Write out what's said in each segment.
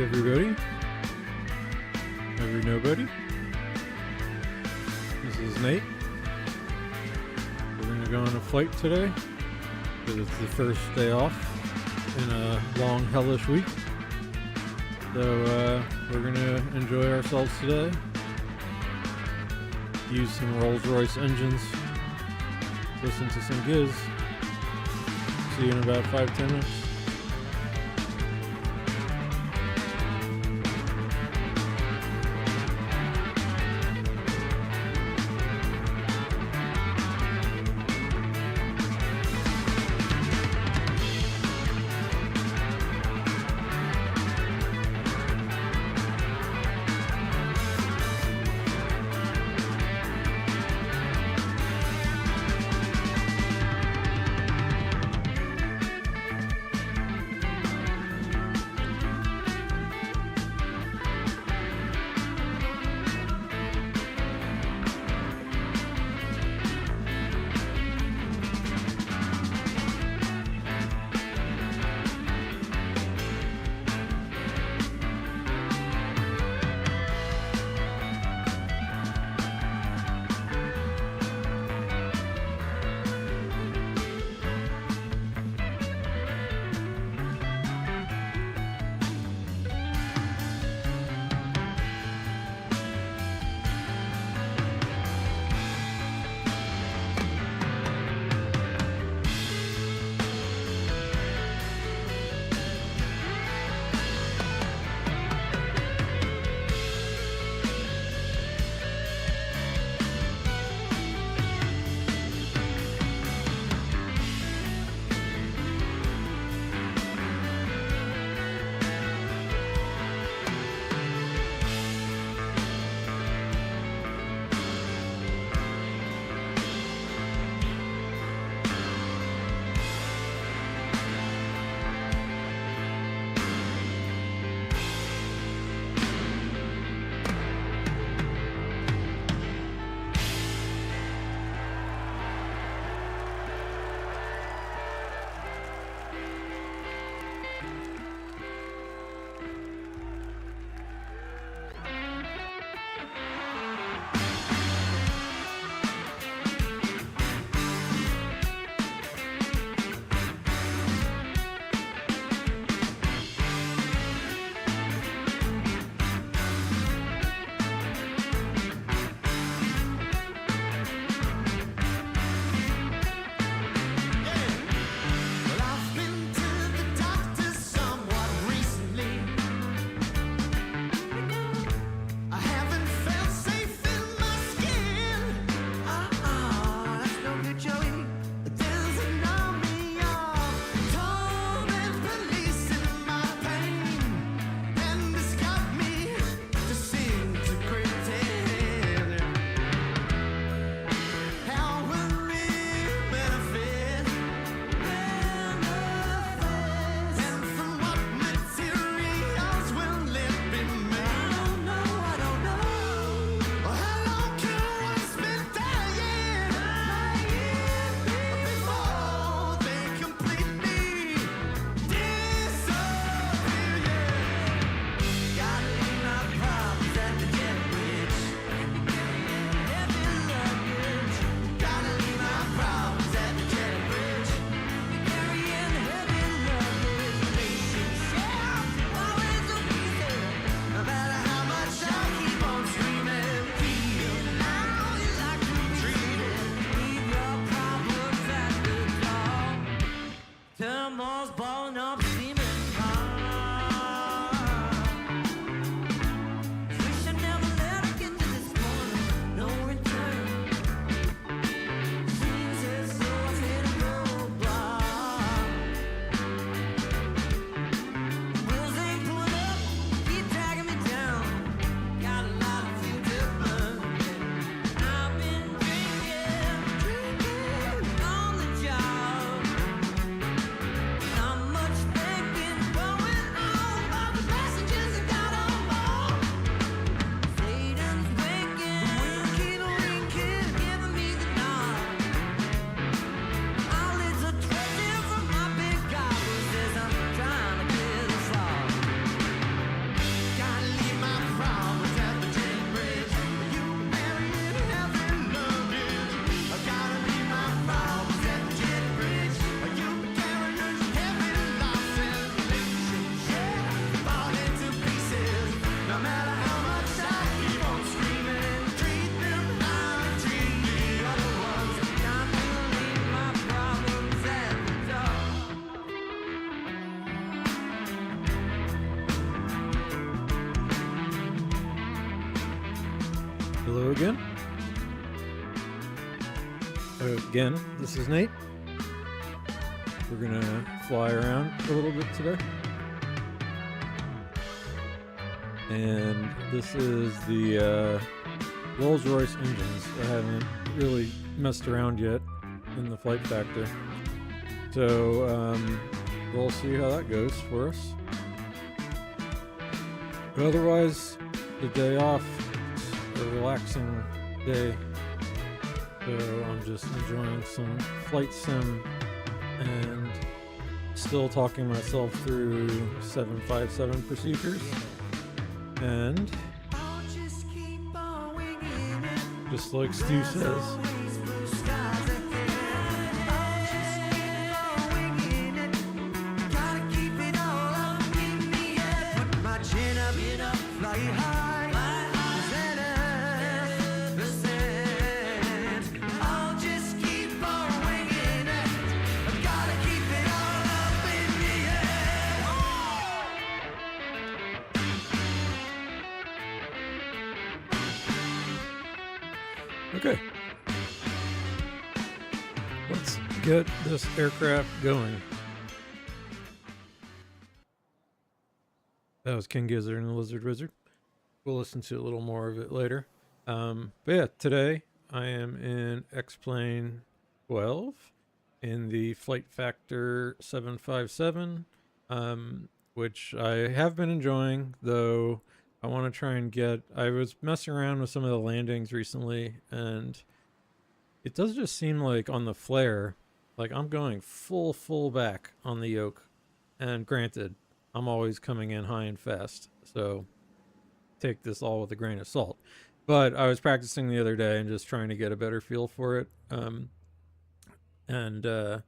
everybody. Every nobody. This is Nate. We're going to go on a flight today because it's the first day off in a long, hellish week. So we're going to enjoy ourselves today. Use some Rolls Royce engines. Listen to some GIZZ. See you in about 5-10 minutes. Hello again. Again, this is Nate. We're gonna fly around a little bit today. And this is the Rolls Royce engines. I haven't really messed around yet in the flight factor. So we'll see how that goes for us. But otherwise, the day off, a relaxing day. So I'm just enjoying some flight sim and still talking myself through 757 procedures. And just like Stu says, okay, let's get this aircraft going. That was King Gizzard and the Lizard Wizard. We'll listen to a little more of it later. But yeah, today I am in XP12 in the Flight Factor 757, which I have been enjoying, though I want to try and I was messing around with some of the landings recently, and it does just seem like on the flare, like I'm going full back on the yoke. And granted, I'm always coming in high and fast, so take this all with a grain of salt. But I was practicing the other day and just trying to get a better feel for it. This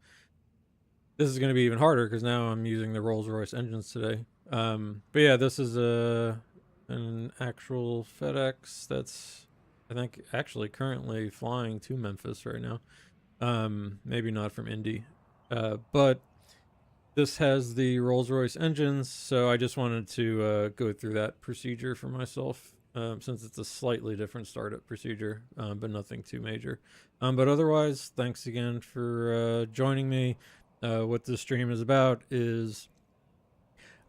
is going to be even harder because now I'm using the Rolls Royce engines today. But yeah, this is an actual FedEx that's, I think, actually currently flying to Memphis right now. Maybe not from Indy, but this has the Rolls Royce engines, so I just wanted to go through that procedure for myself, since it's a slightly different startup procedure, but nothing too major. But otherwise, thanks again for joining me. What this stream is about is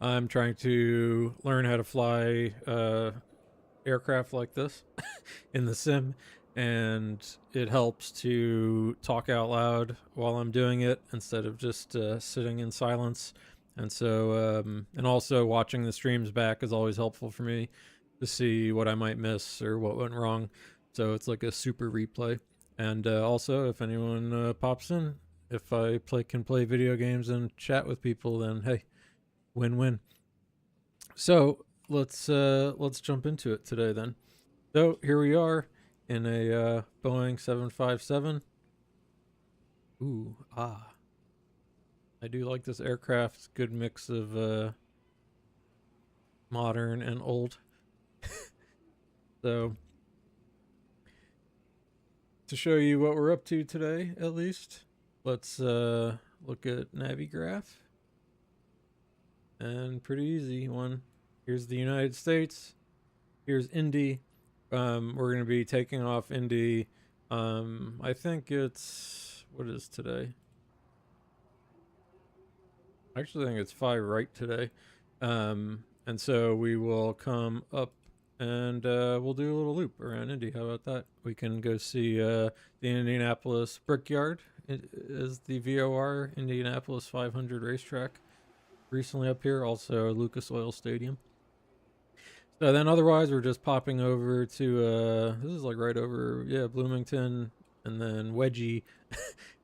I'm trying to learn how to fly aircraft like this in the sim, and it helps to talk out loud while I'm doing it instead of just sitting in silence. And so and also watching the streams back is always helpful for me to see what I might miss or what went wrong. So it's like a super replay. And also, if anyone pops in, if I can play video games and chat with people, then hey, win-win. So let's jump into it today then. So here we are in a Boeing 757. I do like this aircraft. Good mix of modern and old. So to show you what we're up to today, at least, let's look at Navigraph. And pretty easy one. Here's the United States. Here's Indy. We're going to be taking off Indy. I think it's, what is today? Actually, I think it's 5 right today. And so we will come up and we'll do a little loop around Indy. How about that? We can go see the Indianapolis Brickyard. It is the VOR Indianapolis 500 racetrack recently up here. Also Lucas Oil Stadium. So then otherwise we're just popping over to this is like right over, yeah, Bloomington, and then Wedgie,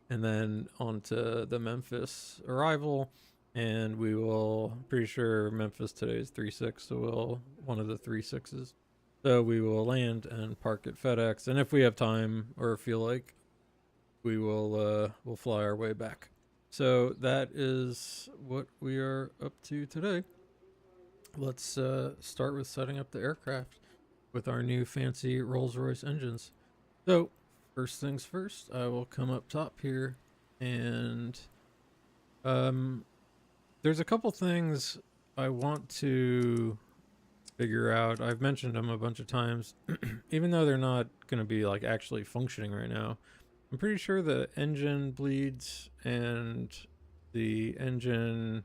and then onto the Memphis arrival. And we will, pretty sure Memphis today is 3-6, so we'll one of the 3-6s. So we will land and park at FedEx, and if we have time or feel like, we will we'll fly our way back. So that is what we are up to today. Let's start with setting up the aircraft with our new fancy Rolls Royce engines. So first things first, I will come up top here, and there's a couple things I want to figure out. I've mentioned them a bunch of times, even though they're not going to be like actually functioning right now. I'm pretty sure the engine bleeds and the engine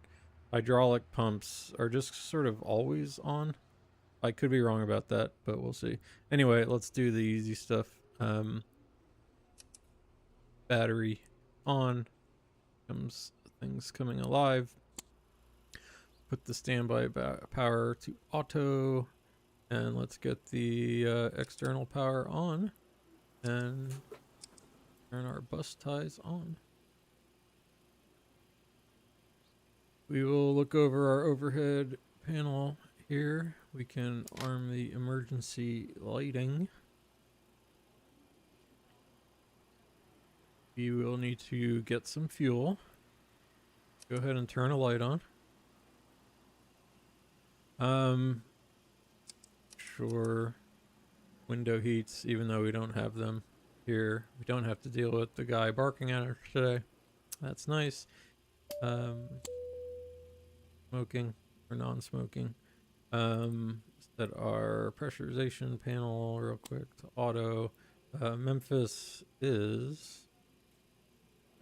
hydraulic pumps are just sort of always on. I could be wrong about that, but we'll see. Anyway, let's do the easy stuff. Battery on, comes things coming alive. Put the standby power to auto, and let's get the external power on and turn our bus ties on. We will look over our overhead panel here. We can arm the emergency lighting. We will need to get some fuel. Go ahead and turn a light on. Sure. Window heats, even though we don't have them here. We don't have to deal with the guy barking at us today. That's nice. Smoking or non-smoking. Set our pressurization panel real quick to auto. Memphis is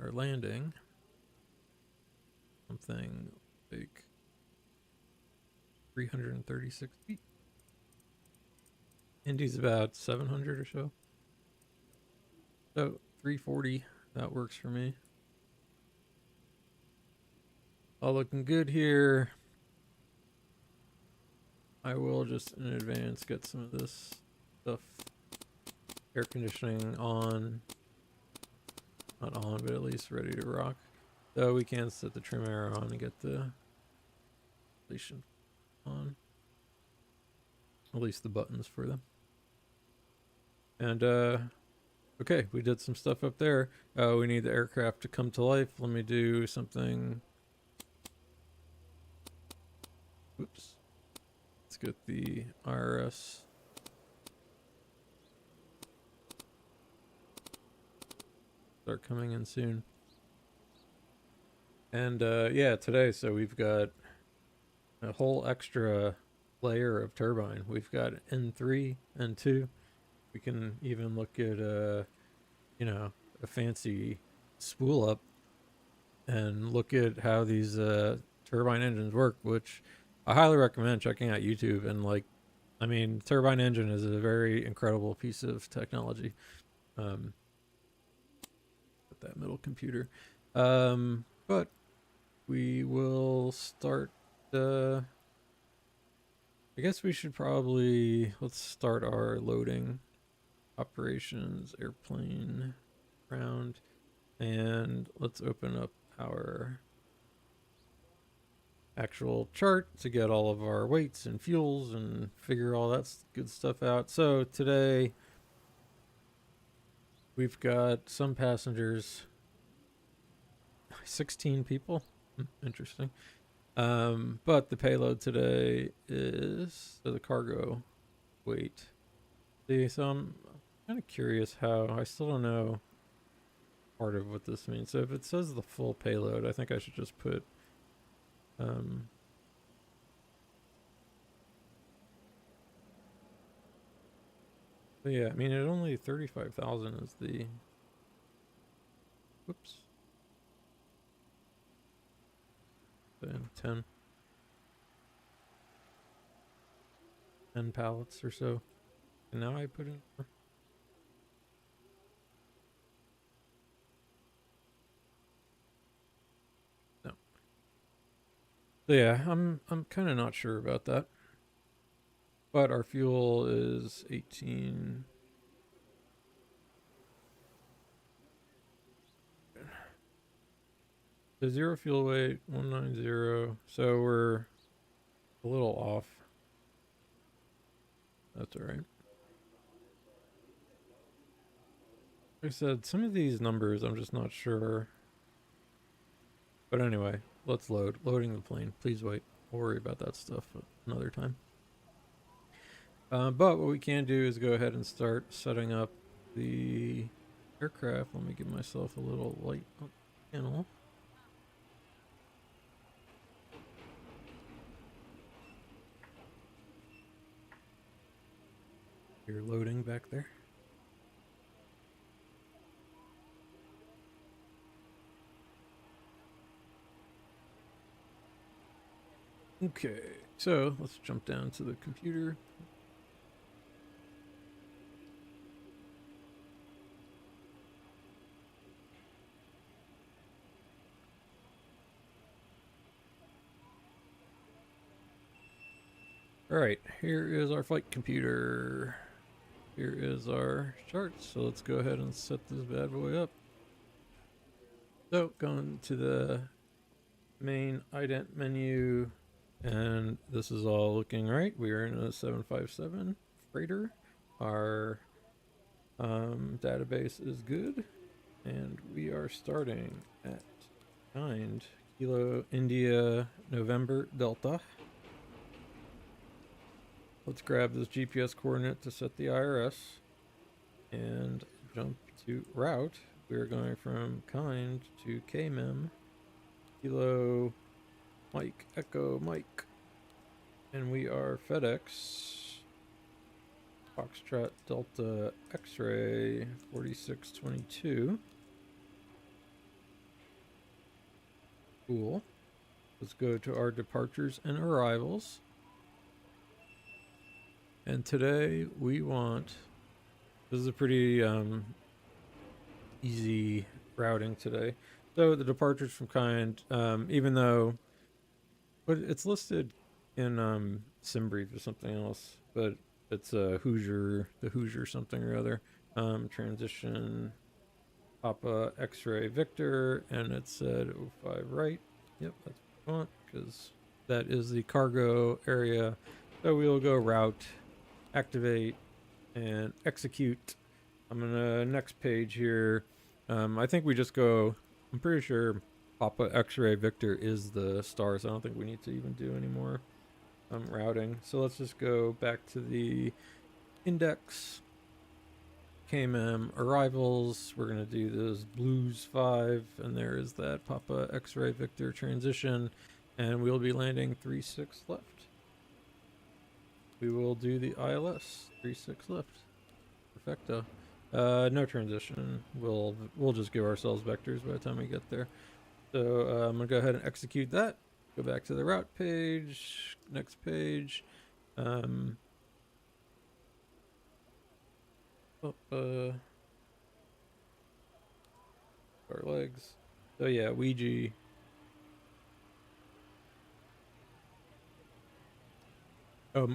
our landing. Something like 336 feet. Indy's about 700 or so. So 340, that works for me. All looking good here. I will just in advance get some of this stuff, air conditioning on, not on, but at least ready to rock. So we can set the trim air on and get the inflation on, at least the buttons for them. And okay, we did some stuff up there. We need the aircraft to come to life. Let me do something. Oops. Let's get the IRS. Start coming in soon. And yeah, today, so we've got a whole extra layer of turbine. We've got N3, N2. We can even look at you know, a fancy spool up and look at how these turbine engines work, which I highly recommend checking out YouTube. And like, I mean, turbine engine is a very incredible piece of technology. Put that middle computer. But we will start I guess we should probably, let's start our loading operations, airplane, ground, and let's open up our actual chart to get all of our weights and fuels and figure all that good stuff out. So today we've got some passengers, 16 people. Interesting. But the payload today is the cargo weight. See, so I'm kind of curious how, I still don't know part of what this means. So if it says the full payload, I think I should just put but yeah, I mean, it only 35,000 is the, whoops, 10 pallets or so. And now I put in more. No. So yeah, I'm kind of not sure about that. But our fuel is 18. The zero fuel weight 190. So we're a little off. That's all right. Like I said, some of these numbers I'm just not sure. But anyway, let's load. Loading the plane. Please wait. We'll worry about that stuff another time. But what we can do is go ahead and start setting up the aircraft. Let me give myself a little light panel. You're loading back there. Okay, so let's jump down to the computer. All right, here is our flight computer. Here is our charts. So let's go ahead and set this bad boy up. So going to the main ident menu, and this is all looking right. We are in a 757 freighter. Our database is good, and we are starting at kind Kilo India November Delta. Let's grab this GPS coordinate to set the IRS and jump to route. We're going from kind to KMEM, Kilo Mike, Echo Mike, and we are FedEx, Foxtrot Delta X-ray 4622. Cool. Let's go to our departures and arrivals. And today we want, this is a pretty easy routing today. So the departures from kind, even though, but it's listed in SimBrief or something else, but it's a Hoosier, the Hoosier something or other. Transition Papa X-ray Victor, and it said 05 right. Yep, that's what we want, because that is the cargo area. So we'll go route, activate, and execute. I'm gonna next page here. I think we just go, I'm pretty sure Papa X-ray Victor is the star, so I don't think we need to even do any more routing. So let's just go back to the index, KMEM arrivals. We're gonna do this Blues 5, and there is that Papa X-ray Victor transition, and we'll be landing 36 left. We will do the ILS 36 left. Perfecto. No transition. We'll just give ourselves vectors by the time we get there. So I'm gonna go ahead and execute that. Go back to the route page. Next page. Our legs. So yeah, Ouija.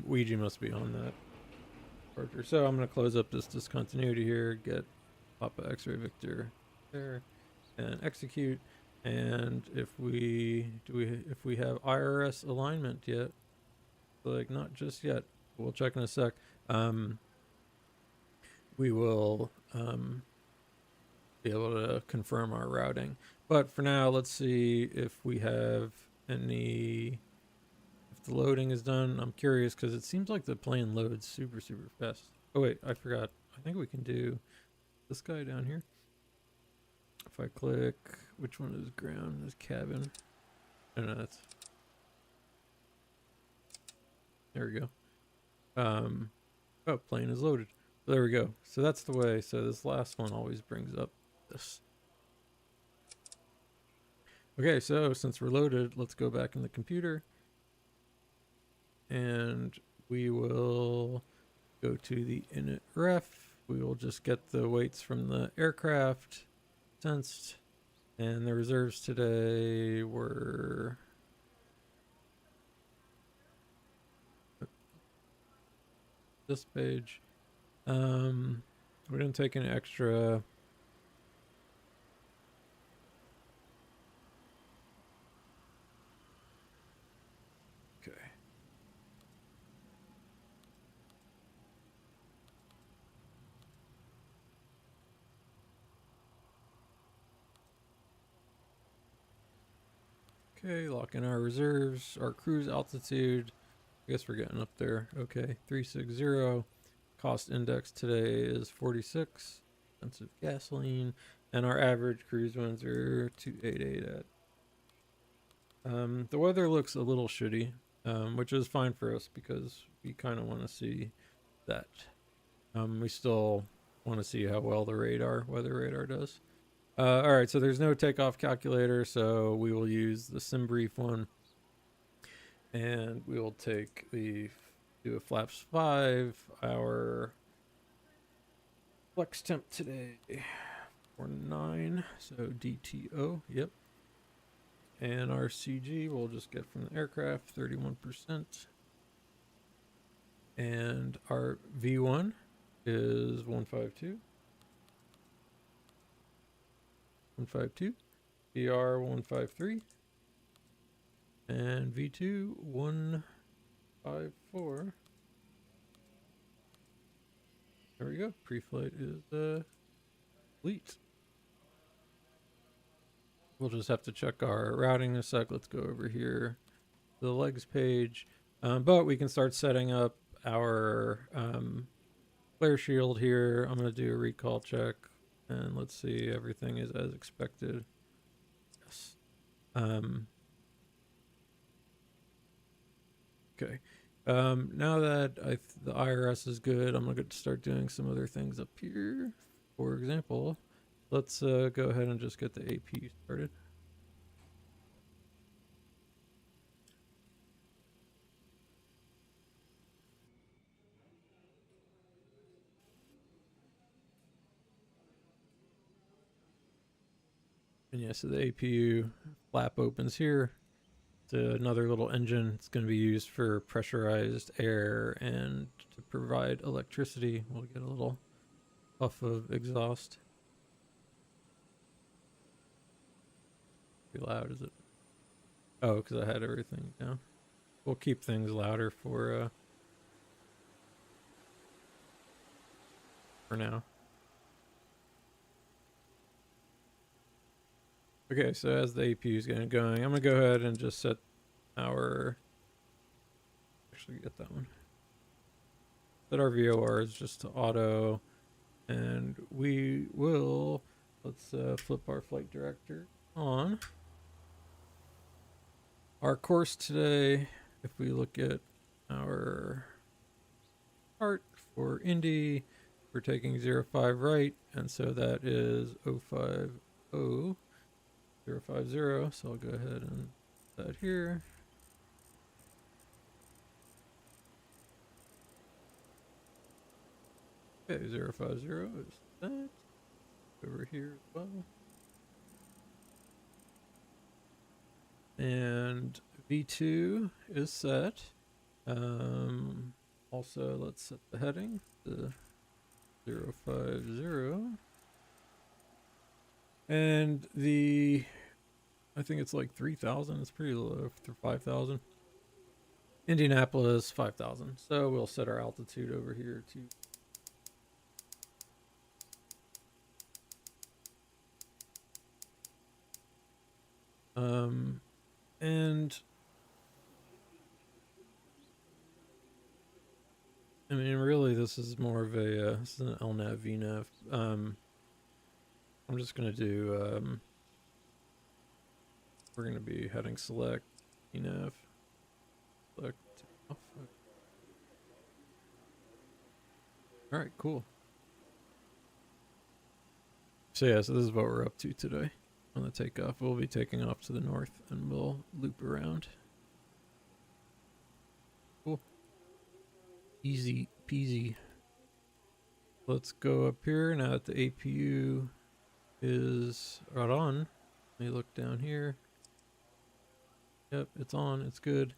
Ouija must be on that. So I'm going to close up this discontinuity here, get Papa X-ray Victor there, and execute. And if we have IRS alignment yet, like not just yet, we'll check in a sec. We will be able to confirm our routing. But for now, let's see if we have any. The loading is done. I'm curious because it seems like the plane loads super fast. Oh wait, I forgot. I think we can do this guy down here. If I click, which one is ground? Is cabin? No, that's. There we go. Oh, plane is loaded. So there we go. So that's the way. So this last one always brings up this. Okay, so since we're loaded, let's go back in the computer. And we will go to the init ref. We will just get the weights from the aircraft sensed. And the reserves today were this page. We didn't take any extra. Okay. Okay, lock in our reserves, our cruise altitude. I guess we're getting up there. Okay, 360. Cost index today is 46. Expensive gasoline. And our average cruise winds are 288 at. The weather looks a little shitty, which is fine for us because we kind of want to see that. We still want to see how well the weather radar does. All right, so there's no takeoff calculator, so we will use the sim brief one, and we will do a flaps 5. Our flex temp today for 9, so DTO. Yep. And our CG we'll just get from the aircraft, 31%. And our V1 is 152. 152. VR 153. And V2 154. There we go. Pre-flight is complete. We'll just have to check our routing in a sec. Let's go over here to the legs page. But we can start setting up our flare shield here. I'm going to do a recall check, and let's see, everything is as expected. Yes. Okay. Now that the IRS is good, I'm going to start doing some other things up here. For example, let's go ahead and just get the AP started. And yeah, so the APU flap opens here. It's another little engine. It's going to be used for pressurized air and to provide electricity. We'll get a little puff of exhaust. Pretty loud, is it? Oh, because I had everything down. We'll keep things louder for now. Okay, so as the APU is getting going, I'm gonna go ahead and just set our get that one. Set our VORs just to auto, and we will let's flip our flight director on. Our course today, if we look at our chart for Indy, we're taking 05 right, and so that is 050. 050, so I'll go ahead and put that here. Okay, 050 is that. Over here as well. And V2 is set. Also, let's set the heading to 050. And I think it's like 3,000. It's pretty low for 5,000. Indianapolis, 5,000. So we'll set our altitude over here to and I mean, really, this is more of a this is an LNAV VNAV. I'm just gonna do we're gonna be heading select VNAV select off. All right, cool. So yeah, so this is what we're up to today on the takeoff. We'll be taking off to the north and we'll loop around. Cool. Easy peasy. Let's go up here now that the APU is right on. Let me look down here. Yep, it's on. It's good.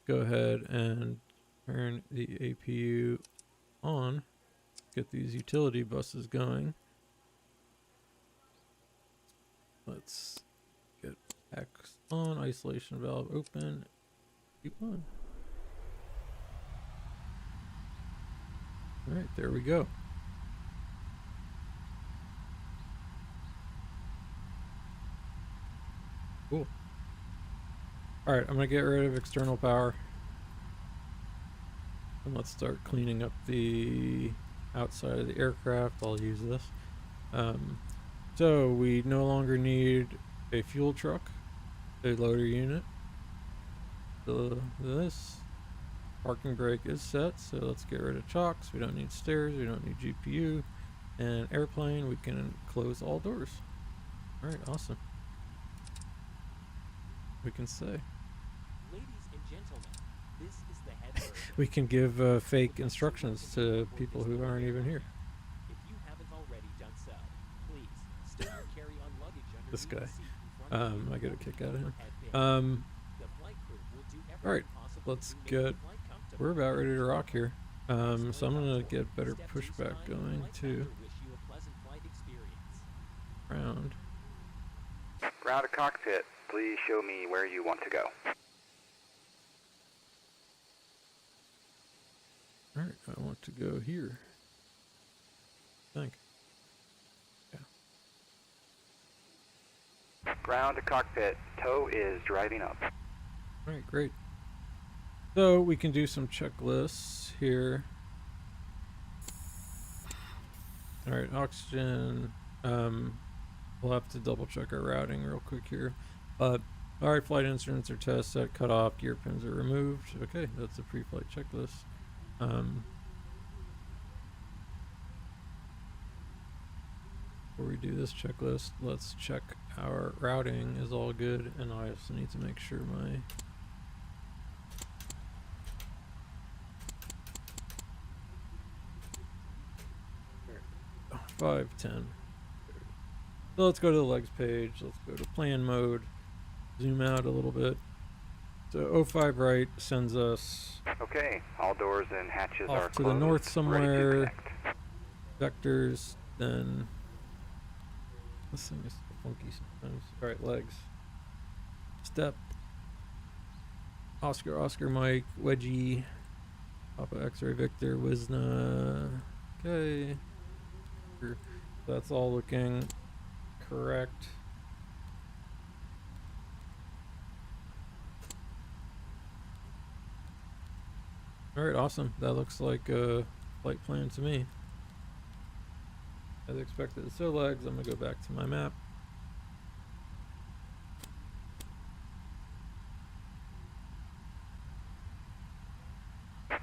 Go ahead and turn the APU on. Get these utility buses going. Let's get X on. Isolation valve open. Keep on. All right, there we go. Cool. All right, I'm gonna get rid of external power. And let's start cleaning up the outside of the aircraft. I'll use this. So we no longer need a fuel truck, a loader unit. So this. Parking brake is set, so let's get rid of chocks. We don't need stairs, we don't need GPU. And airplane, we can close all doors. Alright, awesome. We can say. Ladies and gentlemen, this is the head version. We can give fake instructions to people who aren't even here. If you haven't already done so, please stow your carry-on luggage underneath This guy. the seat in front of you. I get a kick out of him. The flight crew will do everything Alright, possible let's to make get, the flight comfortable. we're about ready to rock here. So I'm gonna get better pushback going too. Wish you a pleasant flight experience. Round. Ground to cockpit, please show me where you want to go. Alright, I want to go here. I think. Yeah. Ground to cockpit, tow is driving up. Alright, great. So we can do some checklists here. Alright, oxygen. We'll have to double check our routing real quick here. Alright, flight instruments are test set, cut off, gear pins are removed. Okay, that's a pre-flight checklist. Before we do this checklist, let's check our routing is all good, and I also need to make sure my 510. So let's go to the legs page. Let's go to plan mode. Zoom out a little bit. So 05 right sends us Okay, all doors and hatches are off to closed. the north Ready to somewhere. connect. Vectors, then this thing is funky sometimes. Alright, legs. Step. Oscar, Mike, Wedgie, Papa X-ray Victor, Wisna. Okay. That's all looking correct. Alright, awesome. That looks like a flight plan to me. As expected. So legs, I'm gonna go back to my map.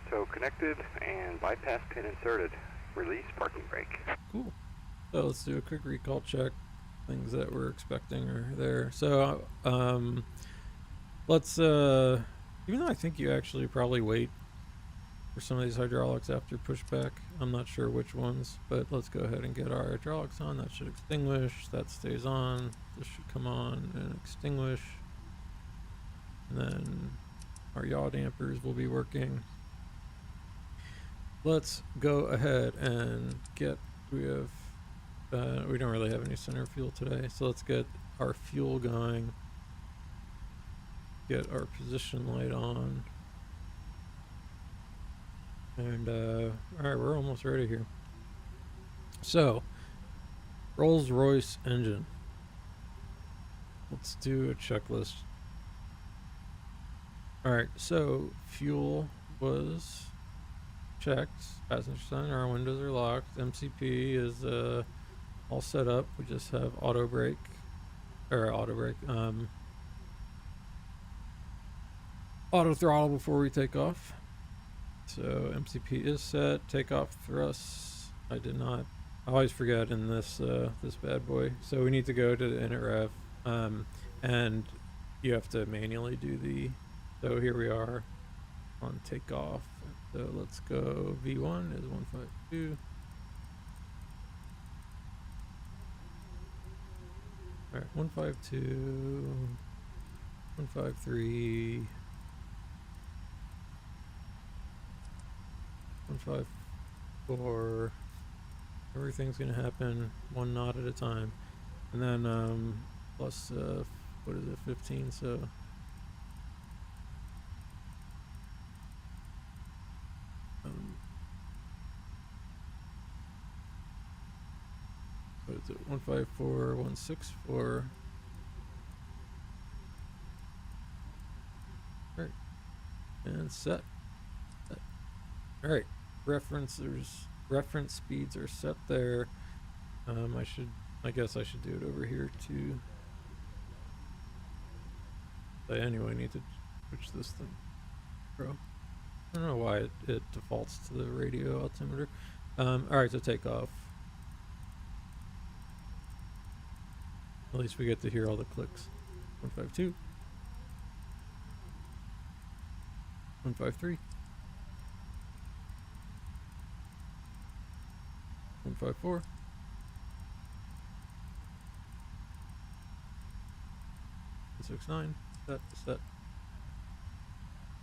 So connected and bypass pin inserted. Release parking brake. Cool. So let's do a quick recall check. Things that we're expecting are there. So let's even though I think you actually probably wait for some of these hydraulics after pushback. I'm not sure which ones, but let's go ahead and get our hydraulics on. That should extinguish. That stays on. This should come on and extinguish. And then our yaw dampers will be working. Let's go ahead and get, we don't really have any center fuel today, so let's get our fuel going. Get our position light on. And alright, we're almost ready here. So, Rolls Royce engine. Let's do a checklist. Alright, so fuel was checked. Passenger side, our windows are locked. MCP is all set up. We just have auto brake. Auto throttle before we take off. So MCP is set. Takeoff thrusts. I did not. I always forget in this this bad boy. So we need to go to the init rev, and you have to manually do the. So here we are on takeoff. So let's go. V1 is 152. All right, 152, 153. 154. Everything's gonna happen one knot at a time, and then plus what is it, 15? So what is it? 154, 164. All right, and set. All right. Reference speeds are set there. I guess I should do it over here too. I anyway need to switch this thing. Bro. I don't know why it defaults to the radio altimeter. Alright, so take off. At least we get to hear all the clicks. 152. 153. 154. 169. Set.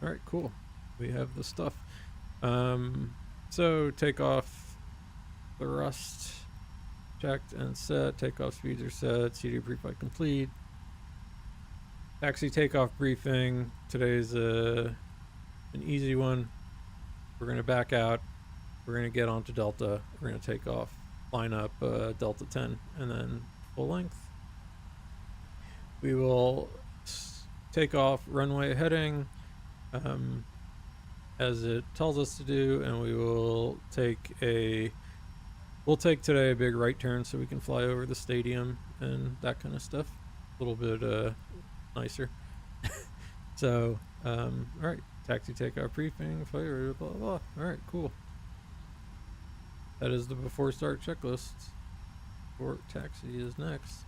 Alright, cool. We have the stuff. So takeoff thrust checked and set. Takeoff speeds are set. CD pre-flight complete. Taxi takeoff briefing. Today's an easy one. We're going to back out. We're going to get onto Delta. We're going to take off, line up Delta 10, and then full length. We will take off runway heading as it tells us to do, and we will take today a big right turn so we can fly over the stadium and that kind of stuff. A little bit nicer. So, all right, taxi takeoff briefing, fire, blah, blah, blah. All right, cool. That is the before start checklist. Port taxi is next.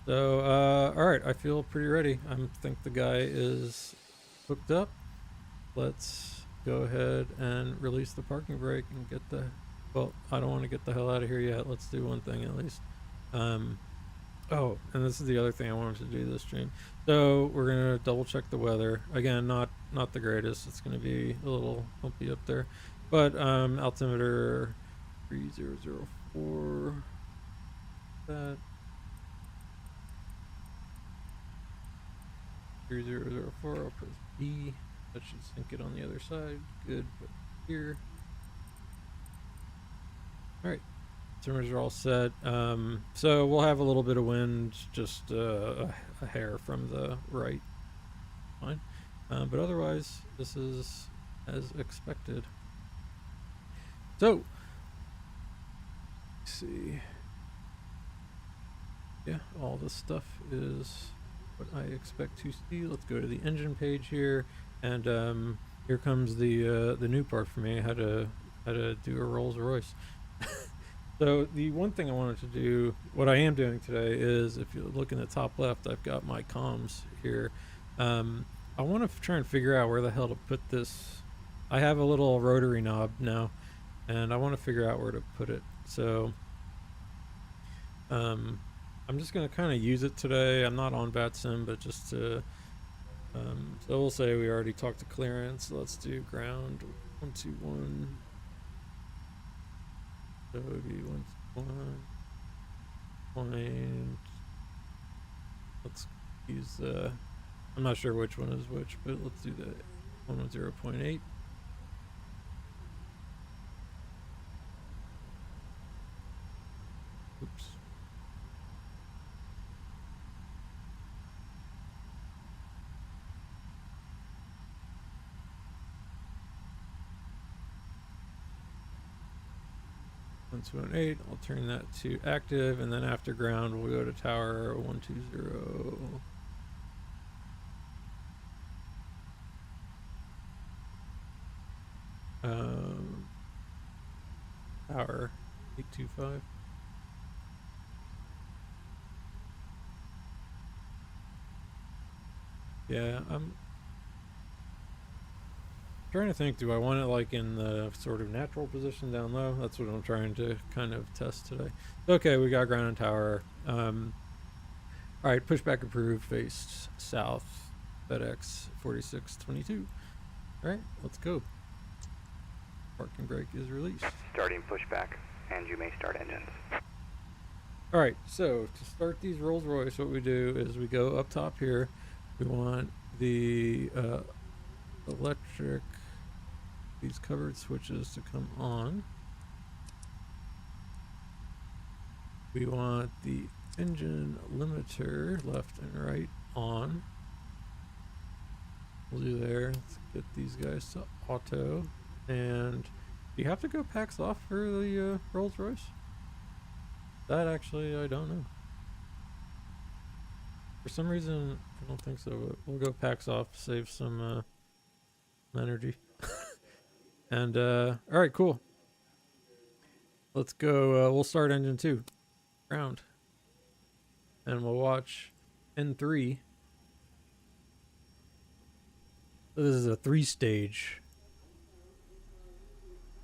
So, all right, I feel pretty ready. I think the guy is hooked up. Let's go ahead and release the parking brake and get the, well, I don't want to get the hell out of here yet. Let's do one thing at least. Oh, and this is the other thing I wanted to do this stream. So we're gonna double check the weather. Again, not the greatest. It's gonna be a little bumpy up there, but altimeter 3004. That 3004. I'll press B. That should sync it on the other side. Good. But here. All right. Timers are all set. So we'll have a little bit of wind, just a hair from the right. Fine. But otherwise, this is as expected. So, let's see. Yeah, all this stuff is what I expect to see. Let's go to the engine page here, and here comes the new part for me. I had to do a Rolls Royce. So the one thing I wanted to do, what I am doing today is, if you look in the top left, I've got my comms here. I want to try and figure out where the hell to put this. I have a little rotary knob now, and I want to figure out where to put it. So I'm just going to kind of use it today. I'm not on VATSIM, but just to, so we'll say we already talked to clearance. So let's do ground 121. So it would be 121 point. Let's use the, I'm not sure which one is which, but let's do the 110.8. Oops. To an 8, I'll turn that to active, and then after ground we'll go to tower 120. Tower 825. Yeah, I'm trying to think, do I want it like in the sort of natural position down low? That's what I'm trying to kind of test today. Okay, we got ground and tower. All right, pushback approved, faced south, FedEx 4622. All right, let's go. Parking brake is released. Starting pushback, and you may start engines. All right, so to start these Rolls Royce, what we do is we go up top here. We want the electric, these covered switches to come on. We want the engine limiter left and right on. We'll do there. Let's get these guys to auto. And do you have to go packs off for the Rolls Royce? That actually, I don't know. For some reason, I don't think so, but we'll go packs off, save some energy. And all right, cool. Let's go. We'll start engine 2 ground, and we'll watch N3. So this is a 3-stage.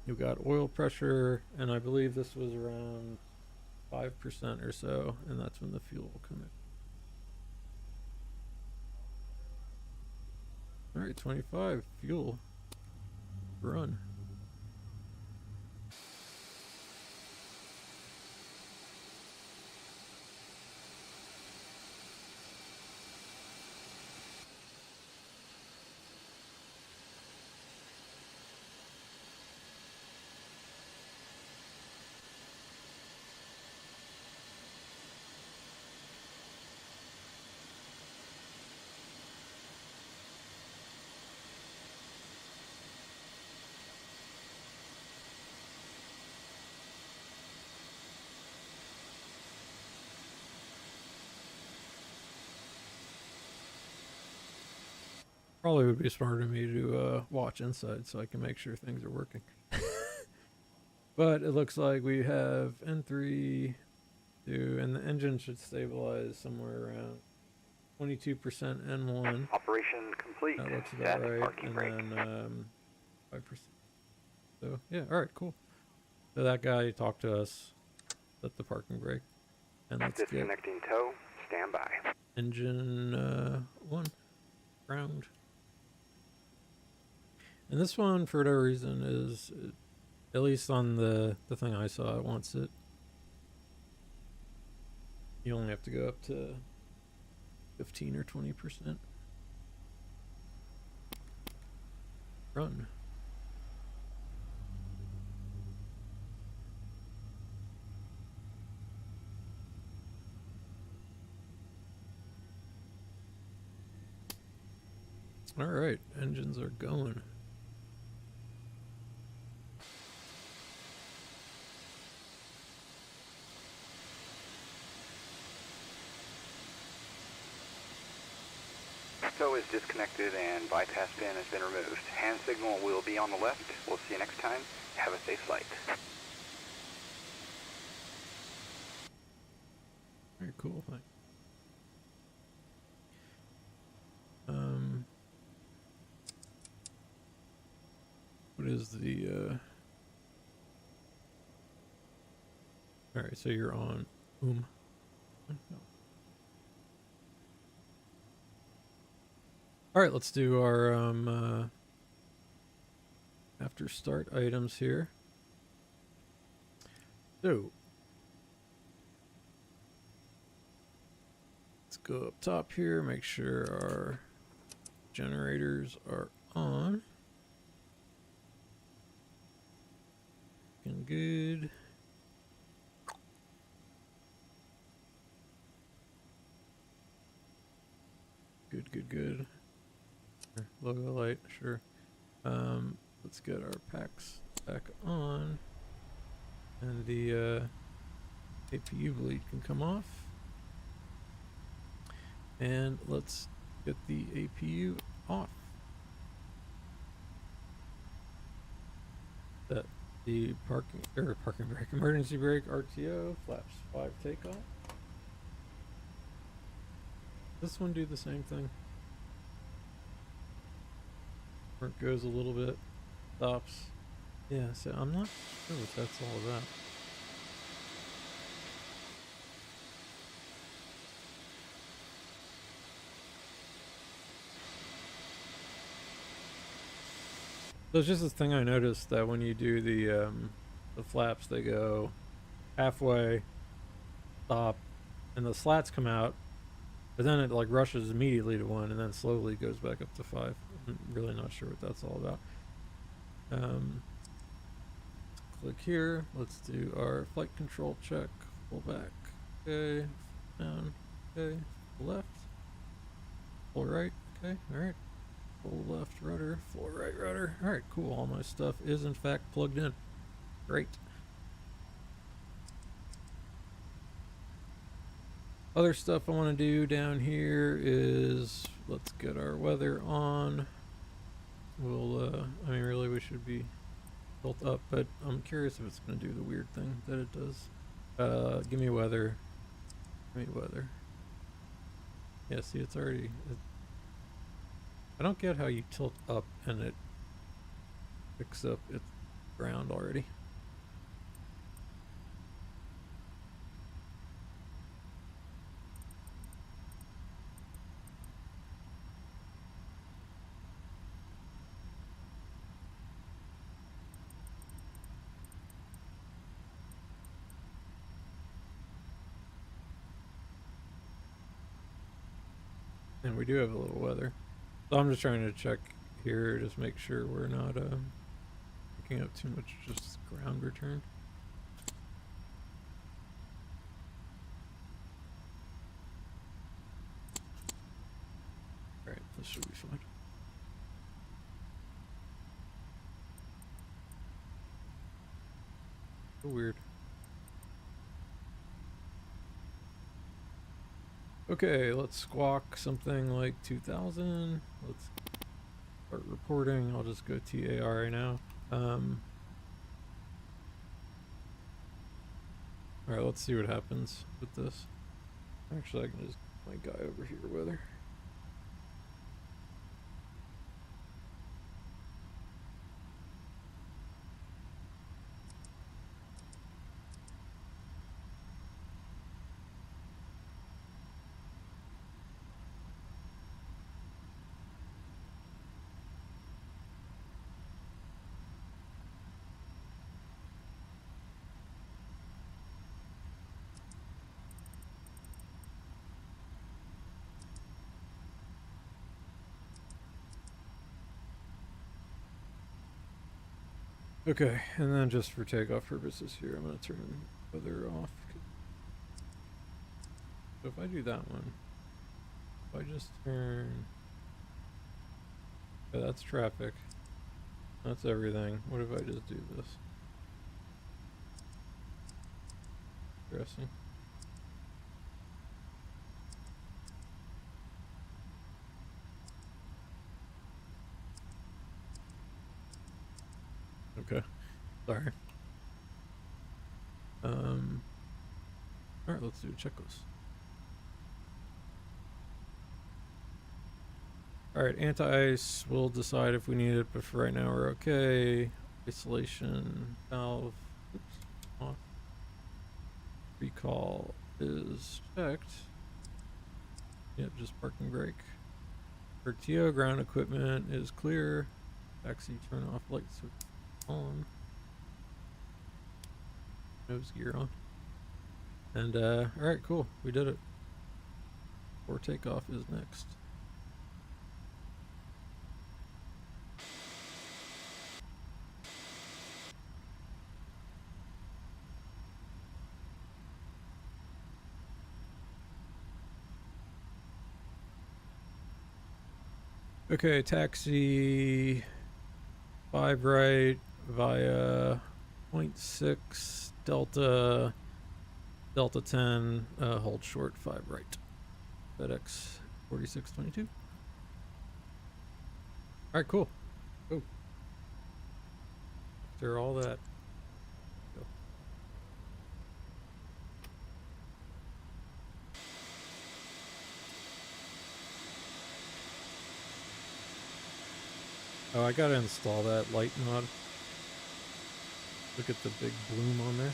You've got oil pressure, and I believe this was around 5% or so, and that's when the fuel will come in. All right, 25 fuel run. Probably would be smarter of me to watch inside so I can make sure things are working. But it looks like we have N3, 2, and the engine should stabilize somewhere around 22% N1. Operation complete. That looks about Set right. parking And brake. then 5%. So, yeah, all right, cool. So that guy talked to us, set the parking brake. And let's get Disconnecting tow. Stand by. engine 1 ground. And this one, for whatever reason, is, at least on the thing I saw, it wants it. You only have to go up to 15 or 20%. Run. All right, engines are going. Tow is disconnected and bypass pin has been removed. Hand signal will be on the left. We'll see you next time. Have a safe flight. Very cool. Thanks. What is the all right, so you're on no. All right, let's do our after start items here. So let's go up top here, make sure our generators are on. Looking good. Good. Logo light, sure. Let's get our packs back on, and the APU bleed can come off. And let's get the APU off. Set the parking brake, emergency brake, RTO, flaps 5 takeoff. This one do the same thing? Or it goes a little bit, stops. Yeah, so I'm not sure what that's all about. So it's just this thing I noticed that when you do the flaps, they go halfway, stop, and the slats come out, but then it like rushes immediately to 1 and then slowly goes back up to 5. I'm really not sure what that's all about. Click here. Let's do our flight control check. Pull back. Okay. Down. Okay. Left. Full right. Okay. All right. Full left rudder. Full right rudder. All right. Cool. All my stuff is in fact plugged in. Great. Other stuff I want to do down here is let's get our weather on. We'll, I mean, really, we should be tilt up, but I'm curious if it's going to do the weird thing that it does. Give me weather. Give me weather. Yeah, see, it's already... I don't get how you tilt up and it picks up its ground already. And we do have a little weather. So I'm just trying to check here, just make sure we're not picking up too much just ground return. Alright, this should be fine. So weird. Okay, let's squawk something like 2000. Let's start reporting. I'll just go TAR right now. Alright, let's see what happens with this. Actually, I can just my guy over here weather. Okay, and then just for takeoff purposes here, I'm going to turn weather off. So if I do that one, if I just turn... Yeah, that's traffic. That's everything. What if I just do this? Interesting. Okay. Sorry. Alright, let's do a checklist. Alright, anti-ice, we'll decide if we need it, but for right now we're okay. Isolation valve, oops, off. Recall is checked. Yep, just parking brake. For TO, ground equipment is clear. Taxi turn off light switch on. Nose gear on. And alright, cool. We did it. For takeoff is next. Okay, taxi 5 right via 0.6 Delta 10, hold short 5 right. FedEx 4622. Alright, cool. Go. After all that. Go. Oh, I gotta install that light mod. Look at the big bloom on there.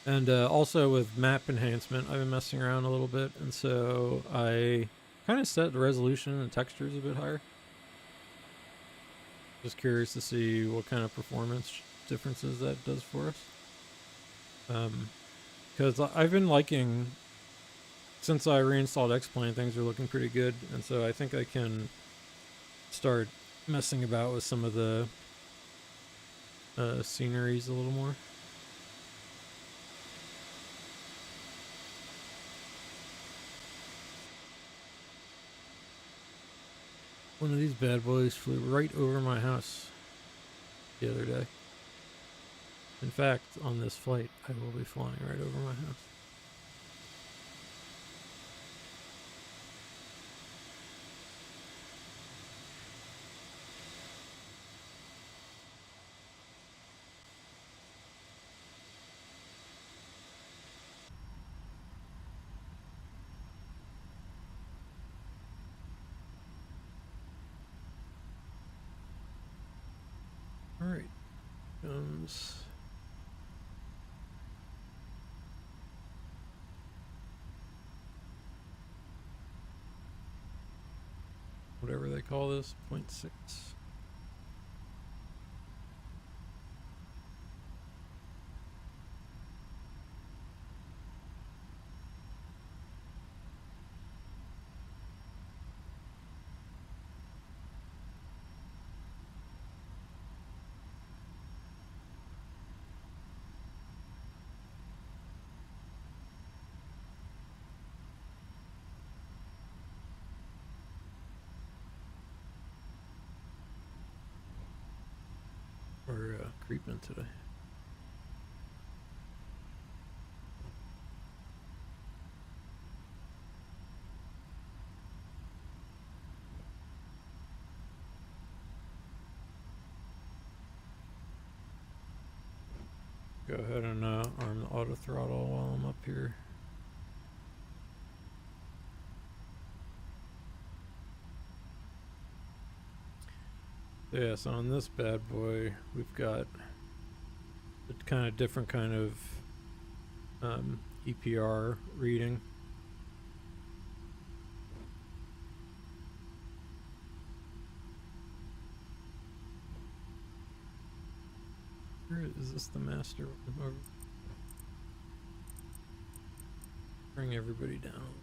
And also with map enhancement, I've been messing around a little bit, and so I kind of set the resolution and textures a bit higher. Just curious to see what kind of performance differences that does for us. Because I've been liking, since I reinstalled X-Plane, things are looking pretty good, and so I think I can start messing about with some of the sceneries a little more. One of these bad boys flew right over my house the other day. In fact, on this flight, I will be flying right over my house. items. Whatever they call this, 0.6. We're creeping today. Go ahead and arm the auto throttle while I'm up here. Yeah, so on this bad boy, we've got a kind of different kind of EPR reading. Is this the master? Or bring everybody down.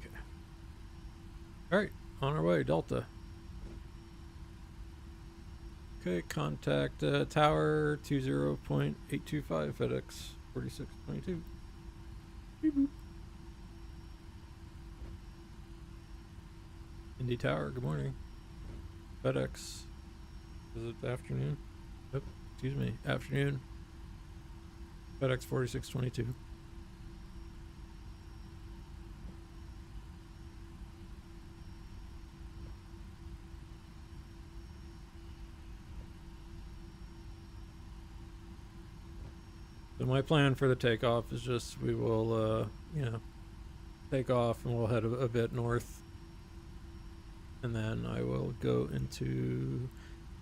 Okay. All right, on our way, Delta. Okay, contact tower 20.825 FedEx 4622. Beep boop. Indy Tower, good morning. FedEx, is it afternoon? Yep, excuse me, afternoon. FedEx 4622. So my plan for the takeoff is just we will, you know, take off and we'll head a bit north. And then I will go into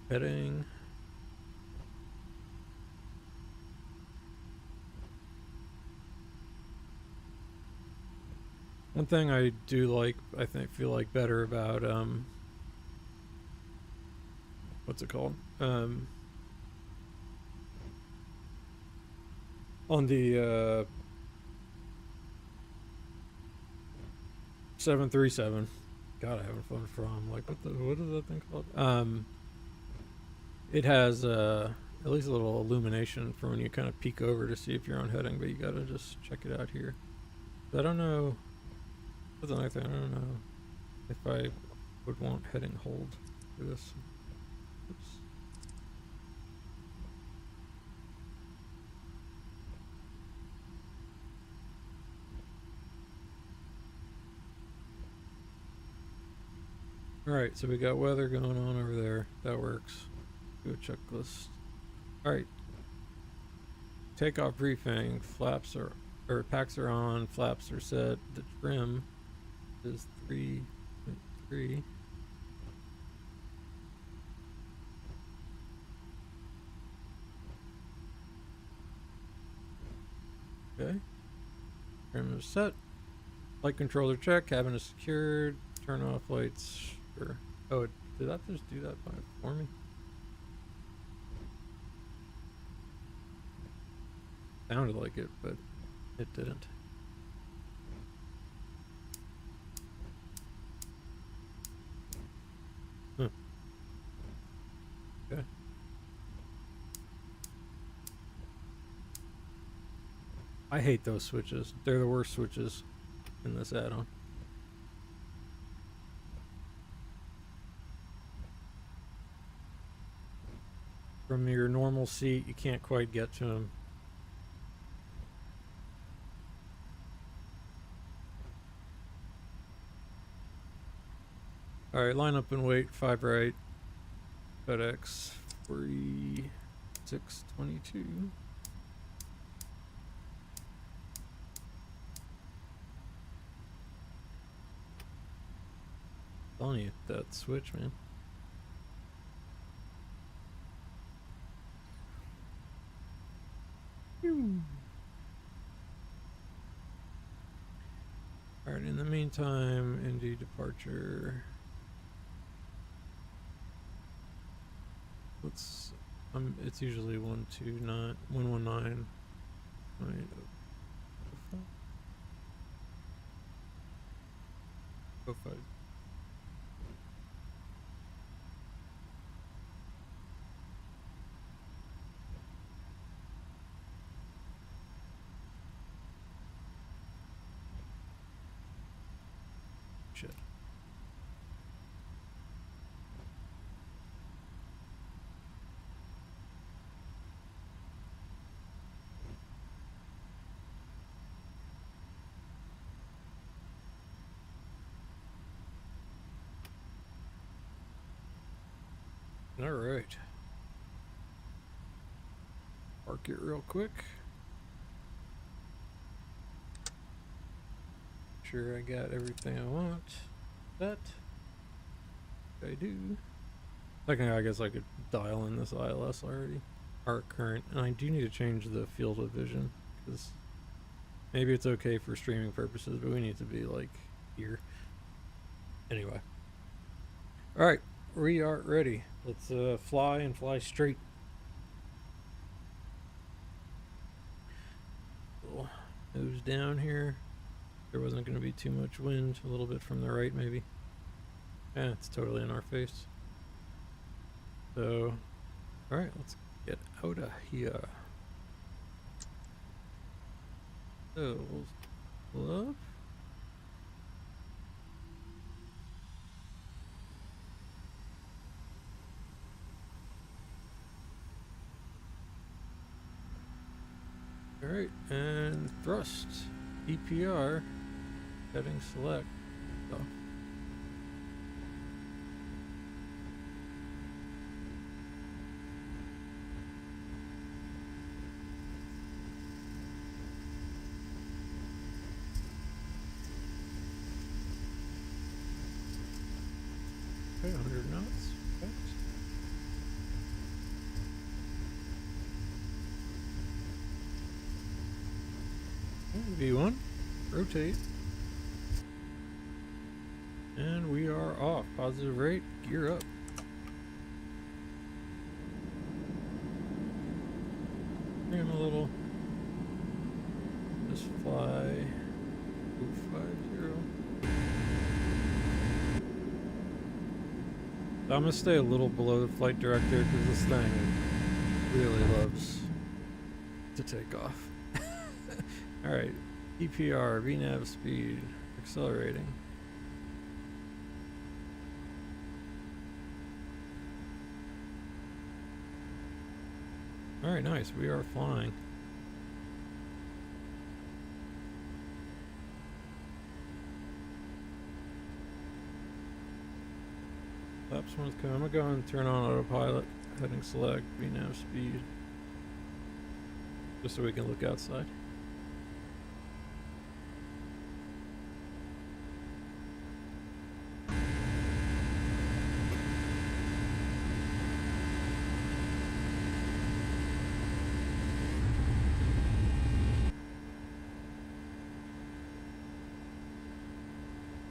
heading. One thing I do like, I feel like better about, what's it called? On the 737, God, I haven't flown from. Like, what is that thing called? It has at least a little illumination for when you kind of peek over to see if you're on heading, but you gotta just check it out here. I don't know. That's another thing. I don't know if I would want heading hold for this. Oops. Alright, so we got weather going on over there. That works. Do a checklist. Alright. Takeoff briefing. Flaps are, or packs are on, flaps are set. The trim is 3.3. Okay. Trim is set. Light controller check. Cabin is secured. Turn off lights. Sure. Oh, did that just do that for me? Sounded like it, but it didn't. Huh. Okay. I hate those switches. They're the worst switches in this add-on. From your normal seat, you can't quite get to them. Alright, line up and wait. 5 right. FedEx 4622. telling you, that switch, man. Alright, in the meantime, Indy departure. Let's, it's usually 119, 119. Right. Go 5. Shit. All right. Park it real quick. Sure I got everything I want. That I do. Second, I guess I could dial in this ILS already. Our current, and I do need to change the field of vision because maybe it's okay for streaming purposes, but we need to be like here. Anyway. All right, we are ready. Let's fly and fly straight. Nose down here. There wasn't going to be too much wind. A little bit from the right, maybe. Yeah, it's totally in our face. So, all right, let's get out of here. So, we'll pull up. All right, and thrust. EPR. Heading select. Oh. Okay, 100 knots. Perfect. Okay, V1. Rotate. And we are off. Positive rate. Gear up. Trim a little. Just fly. 250. I'm gonna stay a little below the flight director because this thing really loves to take off. Alright, EPR, VNAV speed, accelerating. Alright, nice, we are flying. Flaps 1 is coming. I'm gonna go and turn on autopilot, heading select, VNAV speed, just so we can look outside.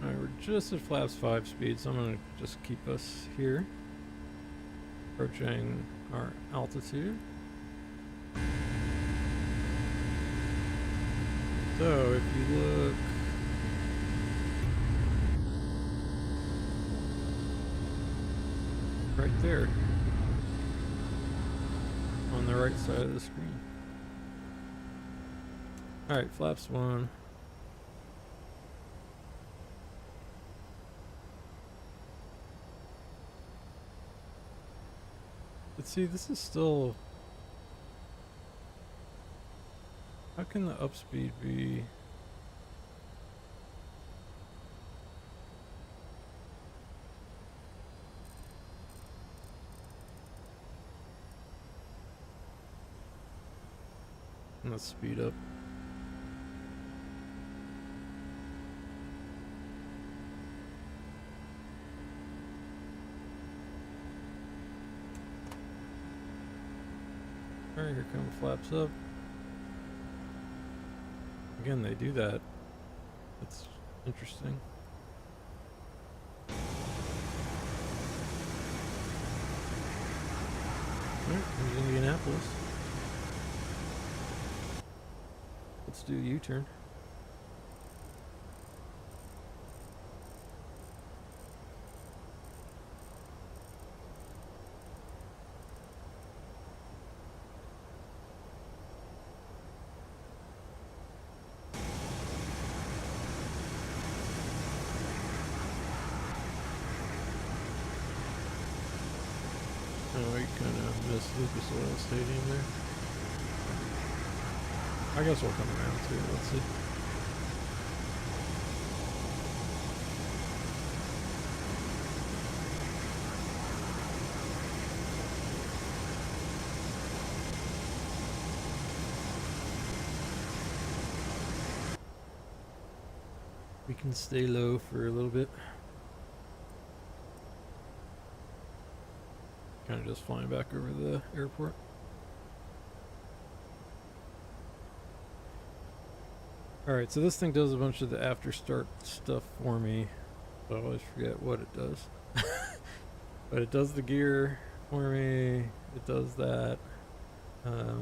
Alright, we're just at flaps 5 speed, so I'm gonna just keep us here. Approaching our altitude. So if you look right there on the right side of the screen. Alright, flaps 1. But see, this is still... How can the upspeed be... Let's speed up. Alright, here come flaps up. Again, they do that. That's interesting. Alright, here's Indianapolis. Let's do a U-turn. Oh, we kind of missed Lucas Oil Stadium there. I guess we'll come around too. Let's see. We can stay low for a little bit. Kind of just flying back over the airport. Alright, so this thing does a bunch of the after start stuff for me. I always forget what it does. But it does the gear for me. It does that. I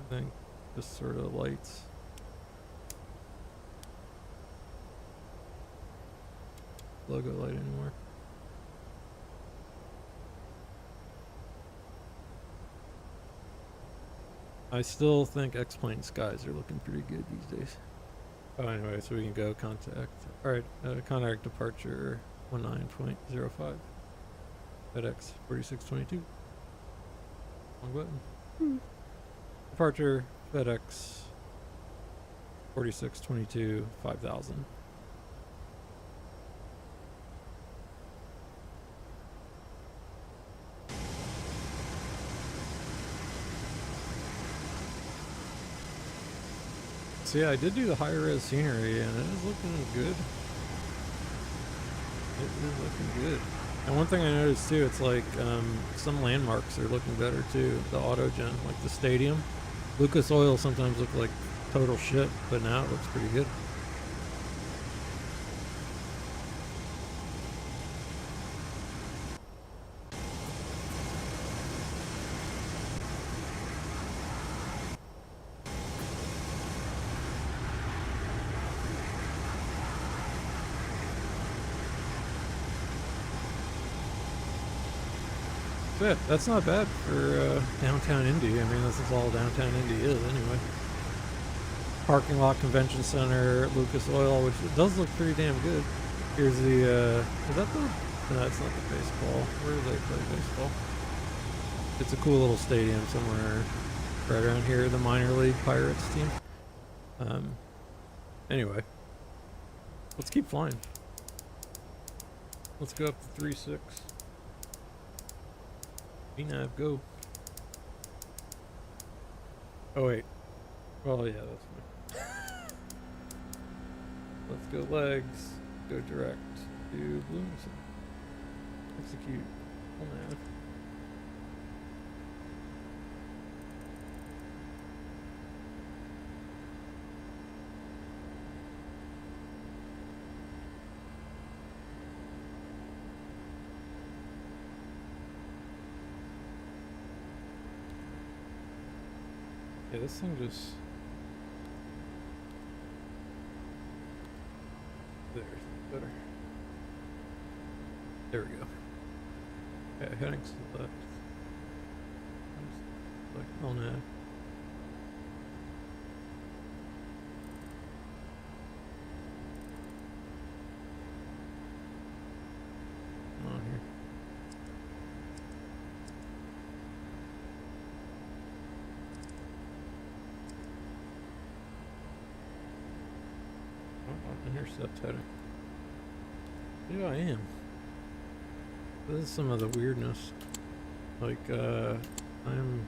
think just sort of lights. Logo light anymore. I still think X-plane skies are looking pretty good these days. Oh, anyway, so we can go contact. Alright, contact departure 19.05. FedEx 4622. Wrong button. Departure FedEx 4622 5000. So yeah, I did do the high res scenery and it is looking good. It is looking good. And one thing I noticed too, it's like some landmarks are looking better too. The autogen, like the stadium. Lucas Oil sometimes look like total shit, but now it looks pretty good. Yeah, that's not bad for downtown Indy. I mean, this is all downtown Indy is anyway. Parking lot, convention center, Lucas Oil, which it does look pretty damn good. Here's the, is that the, no, it's not the baseball. Where do they play baseball? It's a cool little stadium somewhere right around here, the minor league Pirates team. Anyway, let's keep flying. Let's go up to 3.6. VNAV, go. Oh wait. Well, yeah, that's fine. Let's go legs. Go direct to Bloomington. Execute. Full nav. Yeah, this thing just... There's better. There we go. Okay, heading select. Select all nav. Come on here. Intercept heading. Yeah, I am. This is some of the weirdness. Like, I'm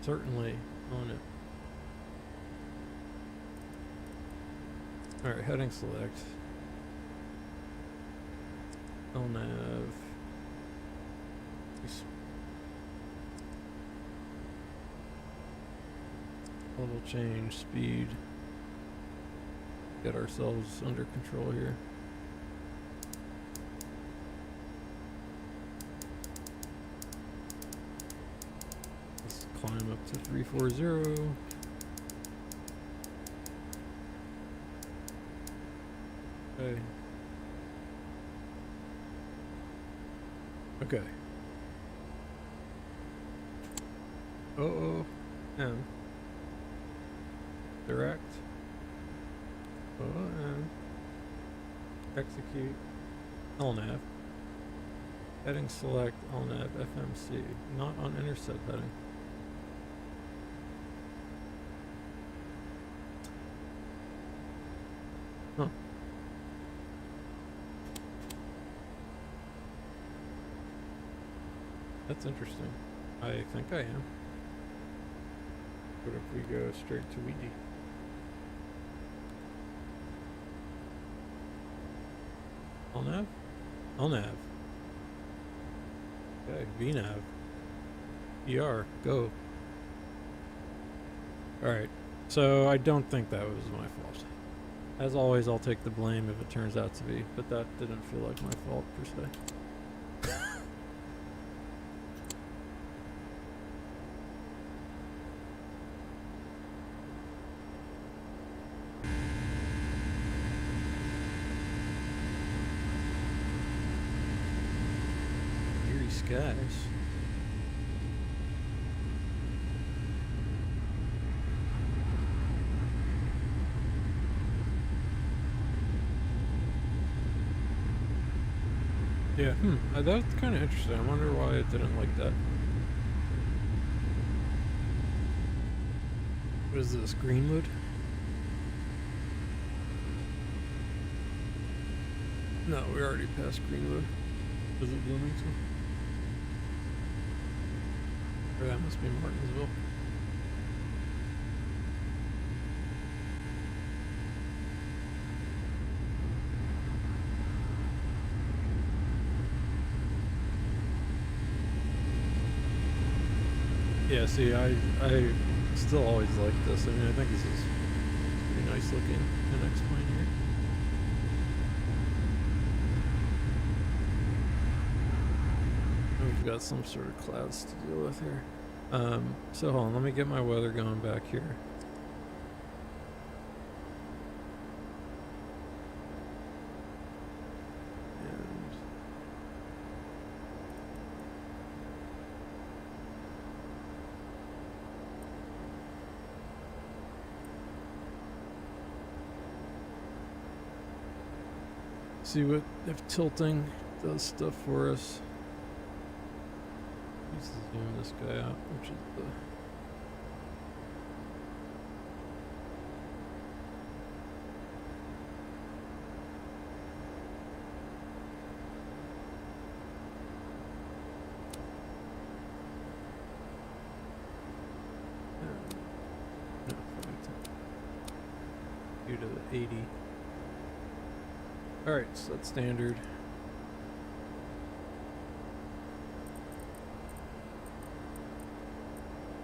certainly on it. Alright, heading select. LNAV. Level change, speed. Get ourselves under control here. Let's climb up to 340. Okay. Okay. And direct. And execute LNAV. Heading select LNAV FMC. Not on intercept heading. Huh. That's interesting. I think I am. What if we go straight to Ouija? LNAV? LNAV. Okay, VNAV. ER, go. Alright, so I don't think that was my fault. As always, I'll take the blame if it turns out to be, but that didn't feel like my fault per se. Skies. Yeah, that's kind of interesting. I wonder why it didn't like that. What is this, Greenwood? No, we already passed Greenwood. Is it Bloomington? Or that must be Martinsville. Yeah, see, I still always like this. I mean, I think this is pretty nice looking, an X-plane here. We've got some sort of clouds to deal with here. So hold on, let me get my weather going back here. And see what if tilting does stuff for us. Let's zoom this guy out, which is the due to the 80. Alright, so that's standard.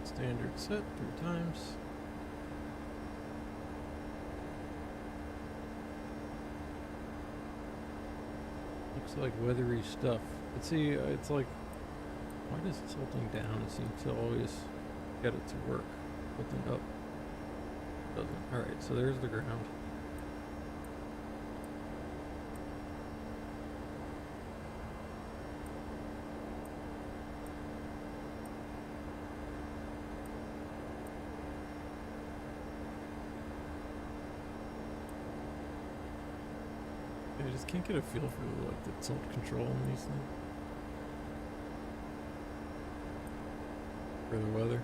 Standard set 3 times. Looks like weathery stuff. But see, it's like, why does tilting down seem to always get it to work? Tilting up doesn't. Alright, so there's the ground. I just can't get a feel for like the tilt control in these things. For the weather.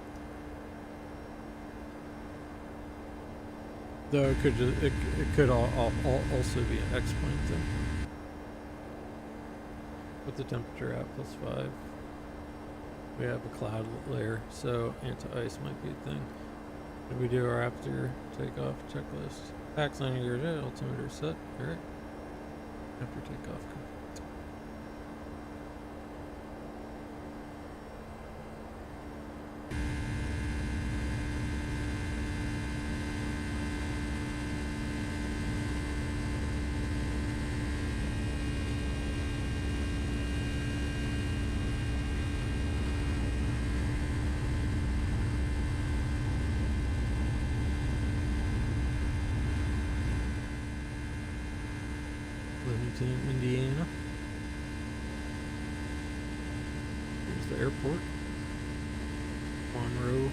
Though it could just, it could also be an X-plane thing. Put the temperature at +5. We have a cloud layer, so anti-ice might be a thing. Did we do our after takeoff checklist? Pax 90 degrees, altimeter set. Alright. After takeoff. Bloomington, Indiana. Here's the airport. Monroe.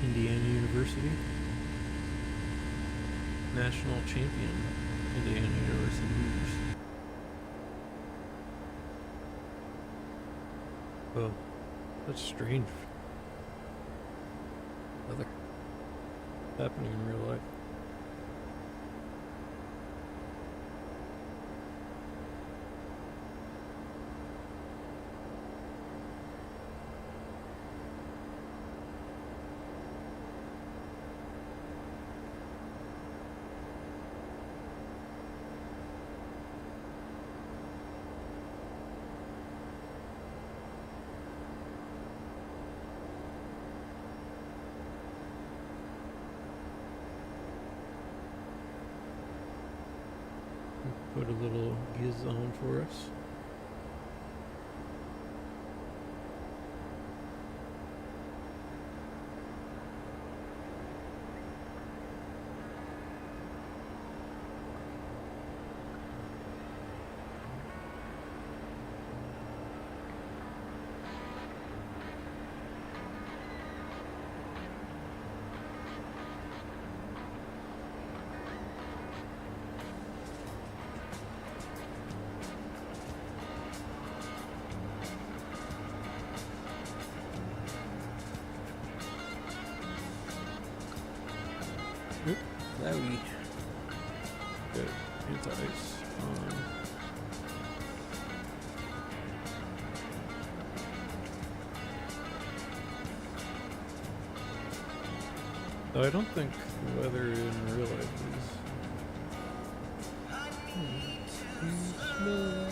Indiana University. National champion. Indiana University Hoosiers. Oh, that's strange. Nothing happening in real life. Put a little GIZZ on for us. Oop, cloudy. Good. Anti-ice on. Though I don't think the weather in real life is too slow.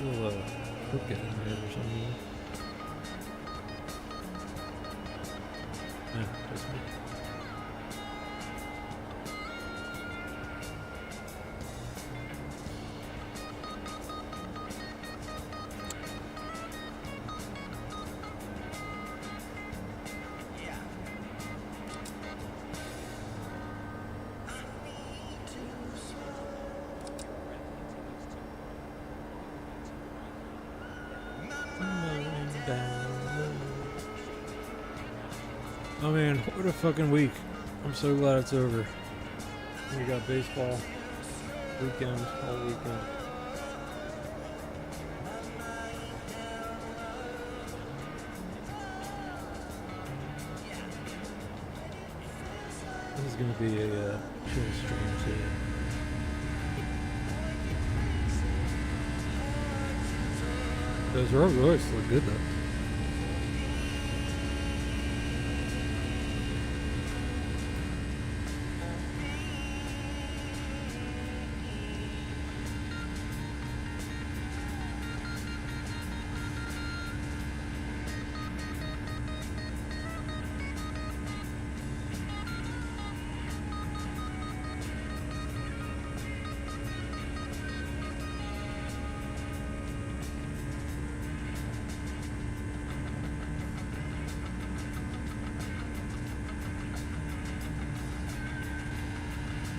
Little crooked in there or something. Yeah, just me. Oh man, what a fucking week. I'm so glad it's over. We got baseball weekend, all weekend. This is gonna be a chill stream too. Those Rolls Royce look good though.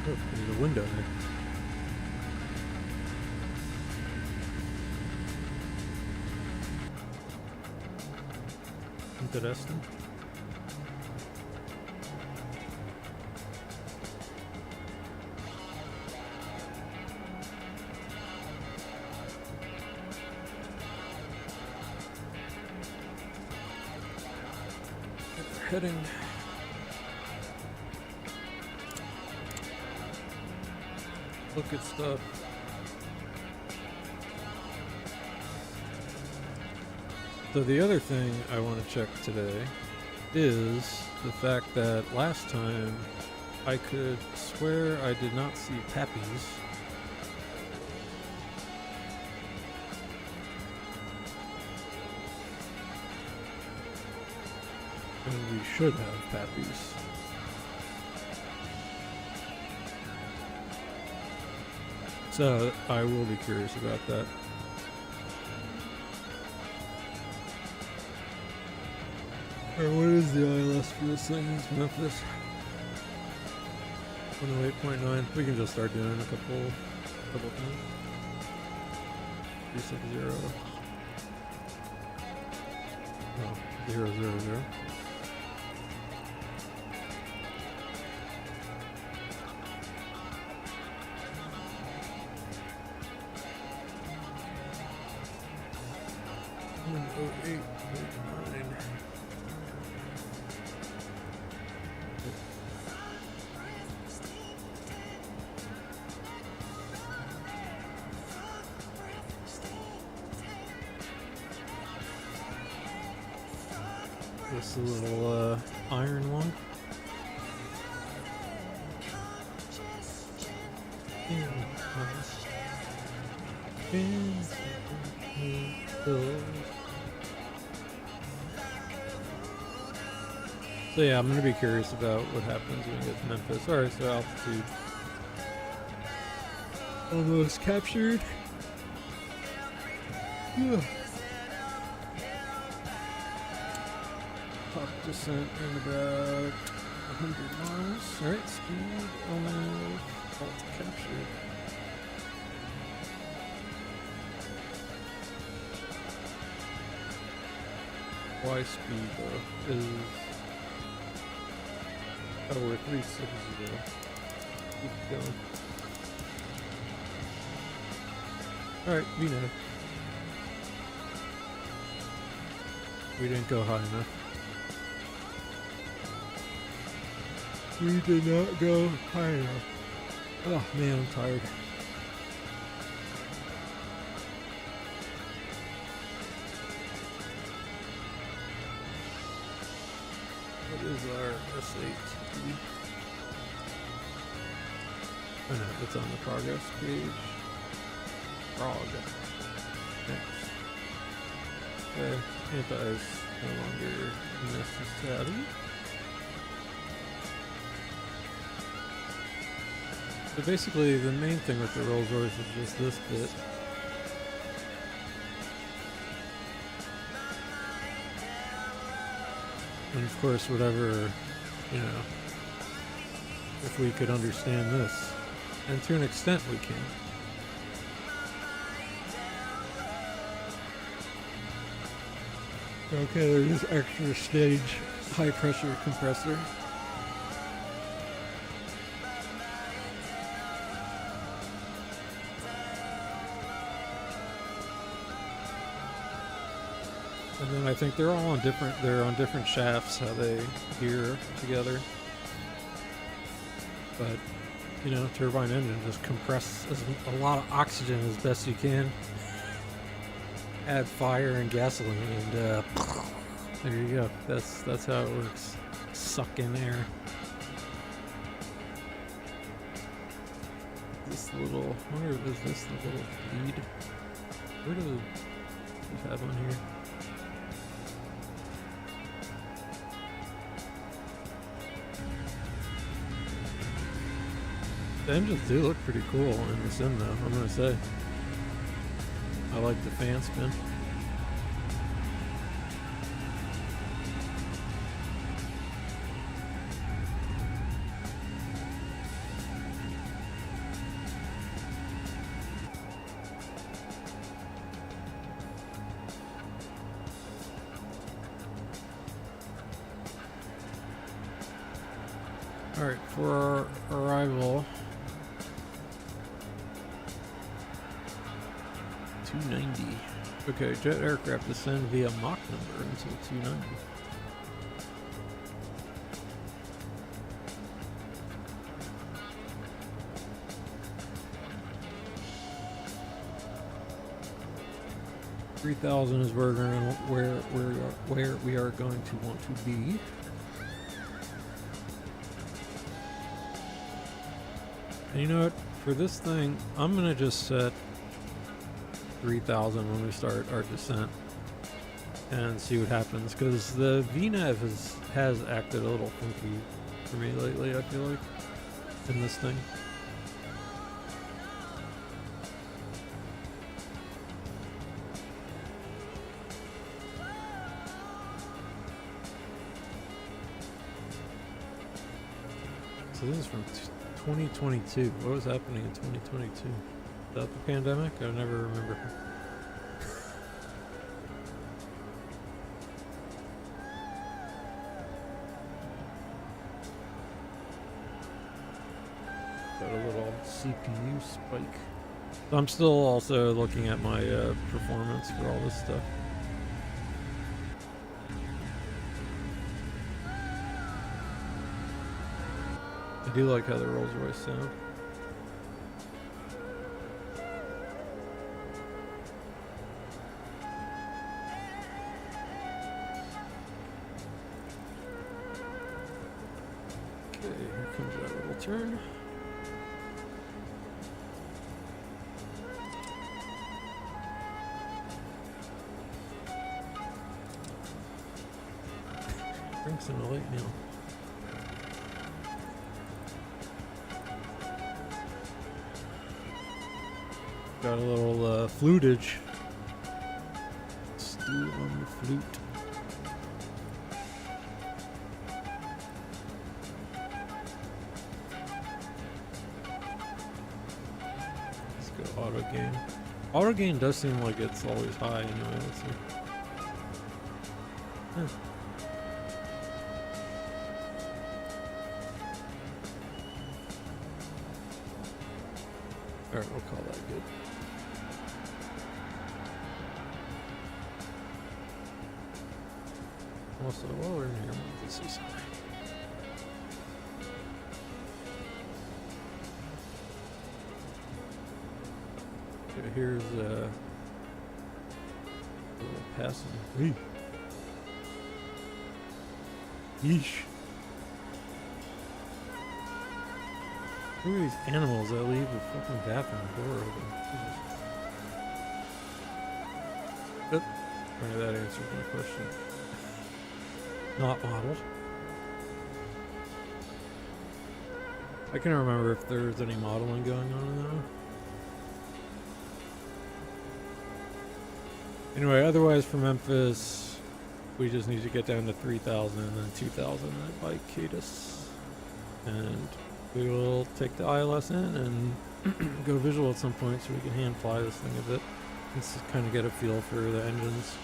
Oh, there's a window there. Interesting. we're heading. Look at stuff. So the other thing I want to check today is the fact that last time I could swear I did not see Pappies. And we should have Pappies. So I will be curious about that. Alright, what is the ILS for this thing? It's Memphis. 108.9. We can just start doing a couple things. 360. Oh, 000. This little iron one. So yeah, I'm gonna be curious about what happens when we get to Memphis. Alright, so altitude almost captured. Yeah. Top descent in about 100 miles. Alright, speed almost alt captured. Y speed though is we're 360. Keep going. Alright, we know. We didn't go high enough. We did not go high enough. Oh man, I'm tired. What is our S8? Oh no, it's on the progress page. Frog. Next. Okay, anti-ice no longer necessary. So basically, the main thing with the Rolls Royce is just this bit. And of course, whatever, you know, if we could understand this. And to an extent, we can. Okay, there's this extra stage high pressure compressor. And then I think they're all on different shafts, how they gear together. But, you know, turbine engine, just compress a lot of oxygen as best you can. Add fire and gasoline, and there you go. That's how it works. Suck in air. This little, I wonder if this the little lead. Where do we have on here? The engines do look pretty cool in the sim though, I'm gonna say. I like the fan spin. Alright, for our arrival, 290. Okay, jet aircraft descend via Mach number until 290. 3,000 is where we are going to want to be. And you know what? For this thing, I'm gonna just set 3,000 when we start our descent and see what happens, because the VNAV has acted a little funky for me lately, I feel like, in this thing. So this is from 2022. What was happening in 2022? Is that the pandemic? I never remember. Got a little CPU spike. I'm still also looking at my performance for all this stuff. I do like how the Rolls Royce sound. Okay, here comes that little turn. Drinks in a late meal. Got a little flutage. Stew on the flute. Let's go auto gain. Auto gain does seem like it's always high anyway. Let's see. Huh. Alright, we'll call that good. Also, while we're in here, I want to see something. Okay, here's a little passing. Yeesh. Who are these animals that leave the fucking bathroom door open? Yep. Right, that answers my question. Not modeled. I can't remember if there's any modeling going on in that one. Anyway, otherwise for Memphis, we just need to get down to 3,000 and then 2,000 by KIZZ. And we will take the ILS in and go visual at some point so we can hand fly this thing a bit. Let's kind of get a feel for the engines.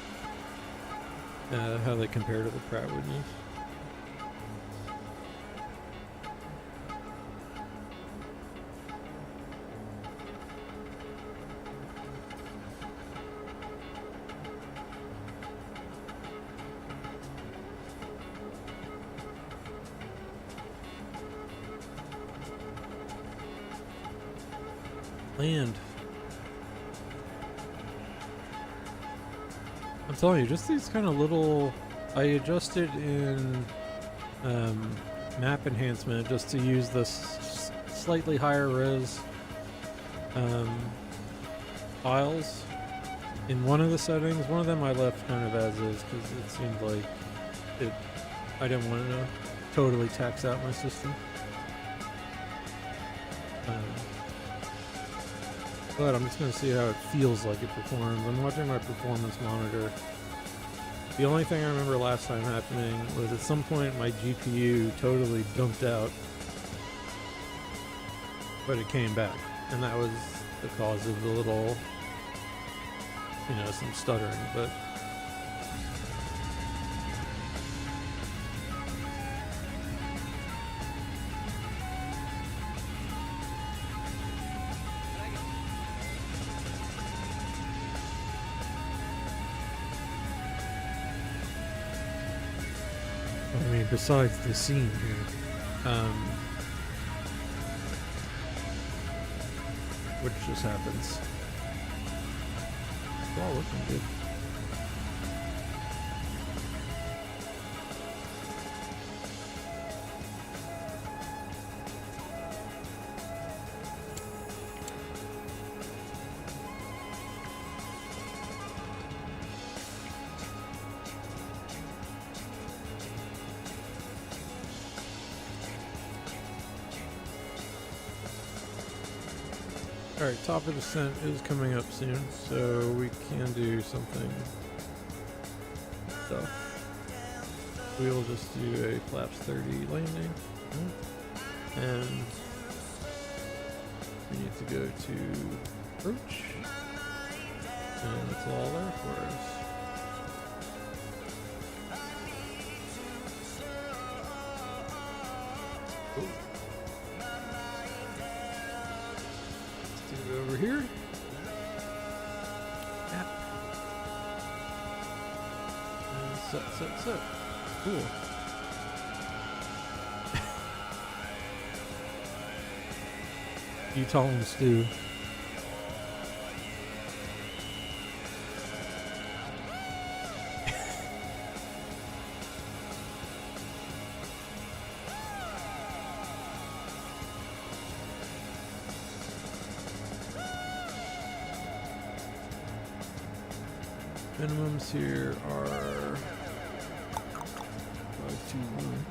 How they compare to the Pratt Whitneys. Land. I'm telling you, just these kind of little... I adjusted in map enhancement just to use this slightly higher res files in one of the settings. One of them I left kind of as is because it seemed like I didn't want to totally tax out my system. But I'm just going to see how it feels like it performs. I'm watching my performance monitor. The only thing I remember last time happening was at some point my GPU totally dumped out, but it came back. And that was the cause of the little, some stuttering, but... I mean, besides the scene here, which just happens. It's all looking good. Alright, top of descent is coming up soon, so we can do something stuff. We'll just do a flaps 30 landing. And we need to go to approach. And it's all there for us. Cool. Let's do it over here. Yeah. And set. Cool. You tell him, Stu. Minimums here are 521.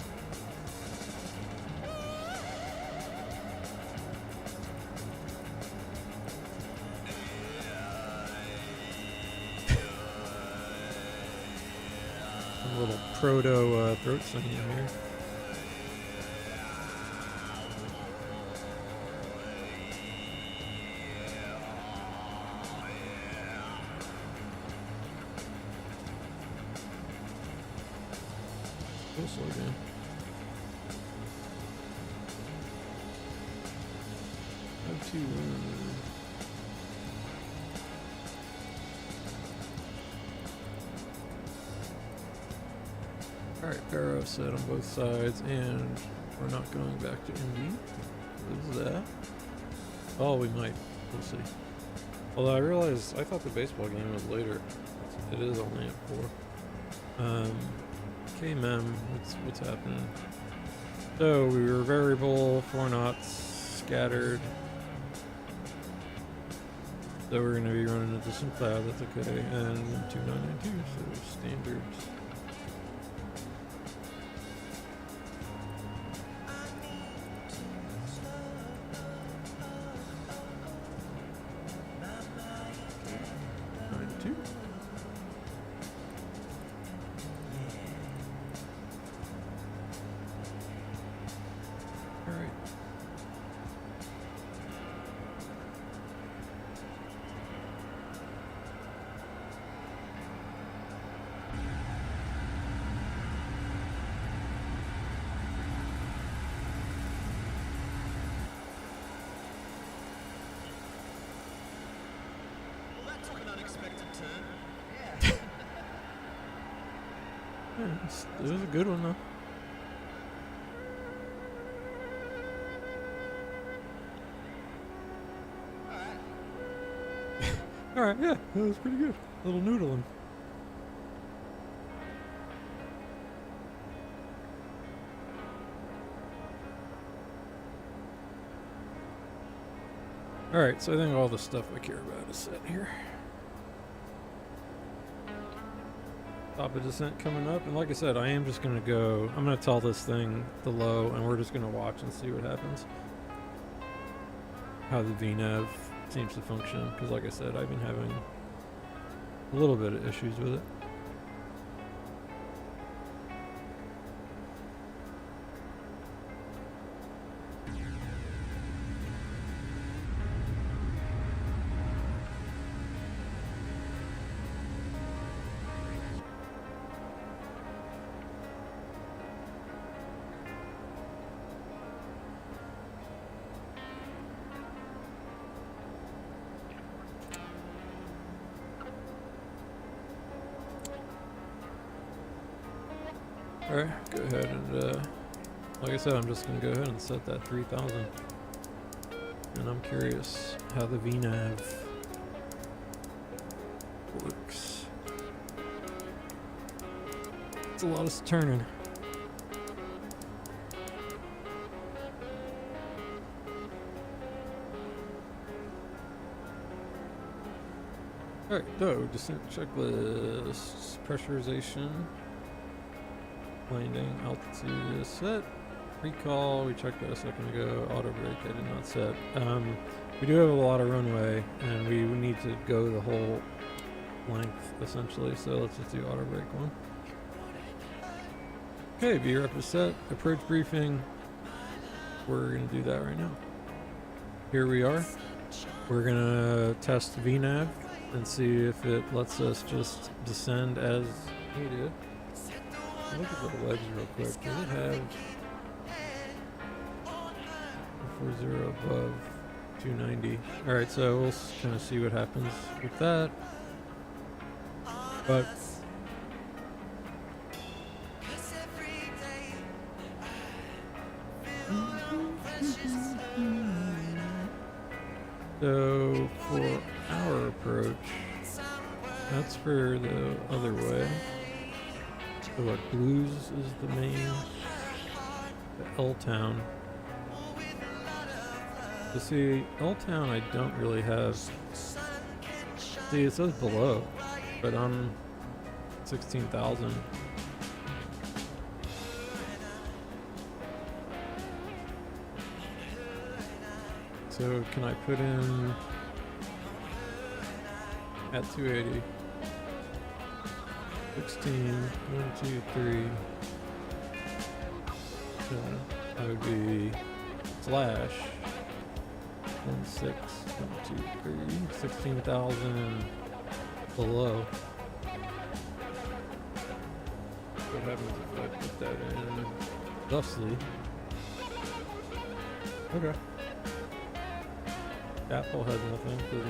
A little proto throat singing here. Slow down. Up to alright, barrow set on both sides, and we're not going back to Indy. What is that? Oh, we might. We'll see. Although I realized I thought the baseball game was later. It is only at 4. KMEM, what's happening? So we were variable, 4 knots, scattered. So we're gonna be running into some cloud, that's okay. And 2992, so standard. It was a good one though. Alright, yeah, that was pretty good. A little noodling. Alright, so I think all the stuff I care about is set here. Top of descent coming up, and like I said, I am just gonna go, I'm gonna tell this thing the low, and we're just gonna watch and see what happens. How the VNAV seems to function, because like I said, I've been having a little bit of issues with it. Alright, go ahead and, like I said, I'm just going to go ahead and set that 3000. And I'm curious how the VNAV works. It's a lot of turning. Alright, so descent checklist, pressurization. Landing altitude is set. Recall, we checked that a second ago. Auto brake, I did not set. We do have a lot of runway, and we would need to go the whole length, essentially. So let's just do auto brake one. Okay, VREP is set. Approach briefing. We're going to do that right now. Here we are. We're going to test VNAV and see if it lets us just descend as needed. Look at the legs real quick. Does it have 40 above 290? Alright, so we'll kind of see what happens with that. But so for our approach, that's for the other way. So what, Blues is the main, the L-Town. So see, L-Town I don't really have, see it says below, but I'm 16,000. So can I put in at 280? 16, 1, 2, 3. So that would be slash 1, 6, 1, 2, 3, 16,000 below. What happens if I put that in thusly? Okay. Apple has nothing because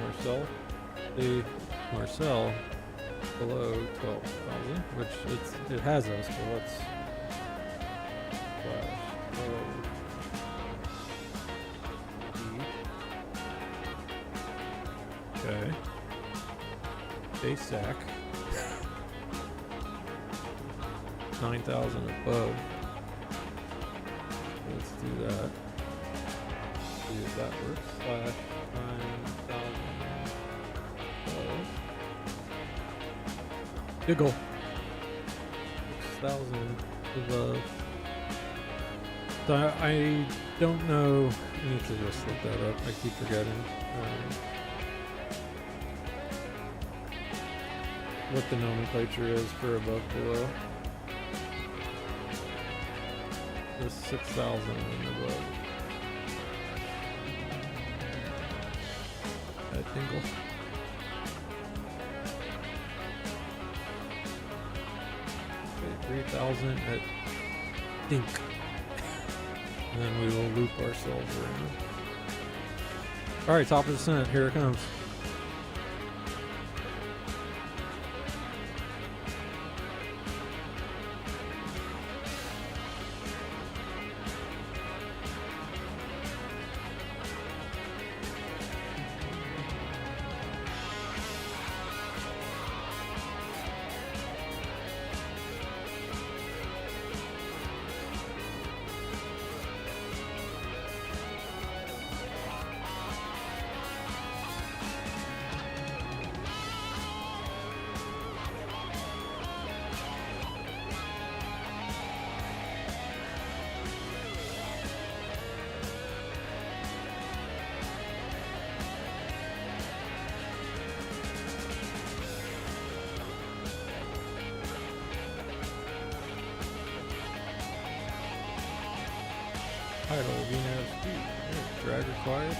the Marcel below 12,000, which it has us, but let's slash okay. Base sack 9,000 above. Let's do that. See if that works. Slash 9,000 above. Giggle. 6,000 above. So I don't know. I need to just look that up. I keep forgetting what the nomenclature is for above below. There's 6,000 and above. At Dingle. Okay, 3,000 at Dink. And then we will loop ourselves around. Alright, top of descent, here it comes. Idle VNAV speed. Yeah, drag required.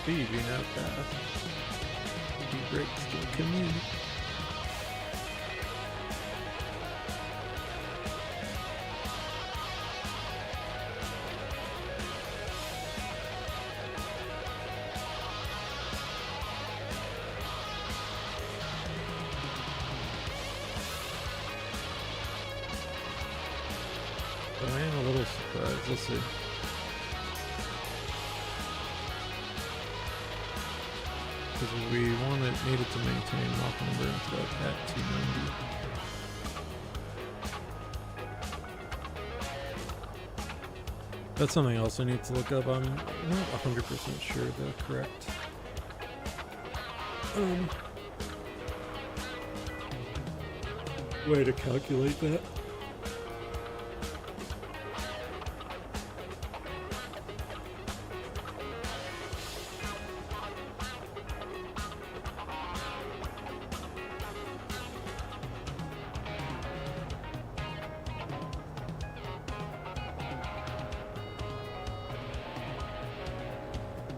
Speed VNAV fast. Would be great still commute. I am a little surprised. Let's see. Because we needed to maintain Mach number until at 290. That's something else I need to look up. I'm not 100% sure the correct way to calculate that.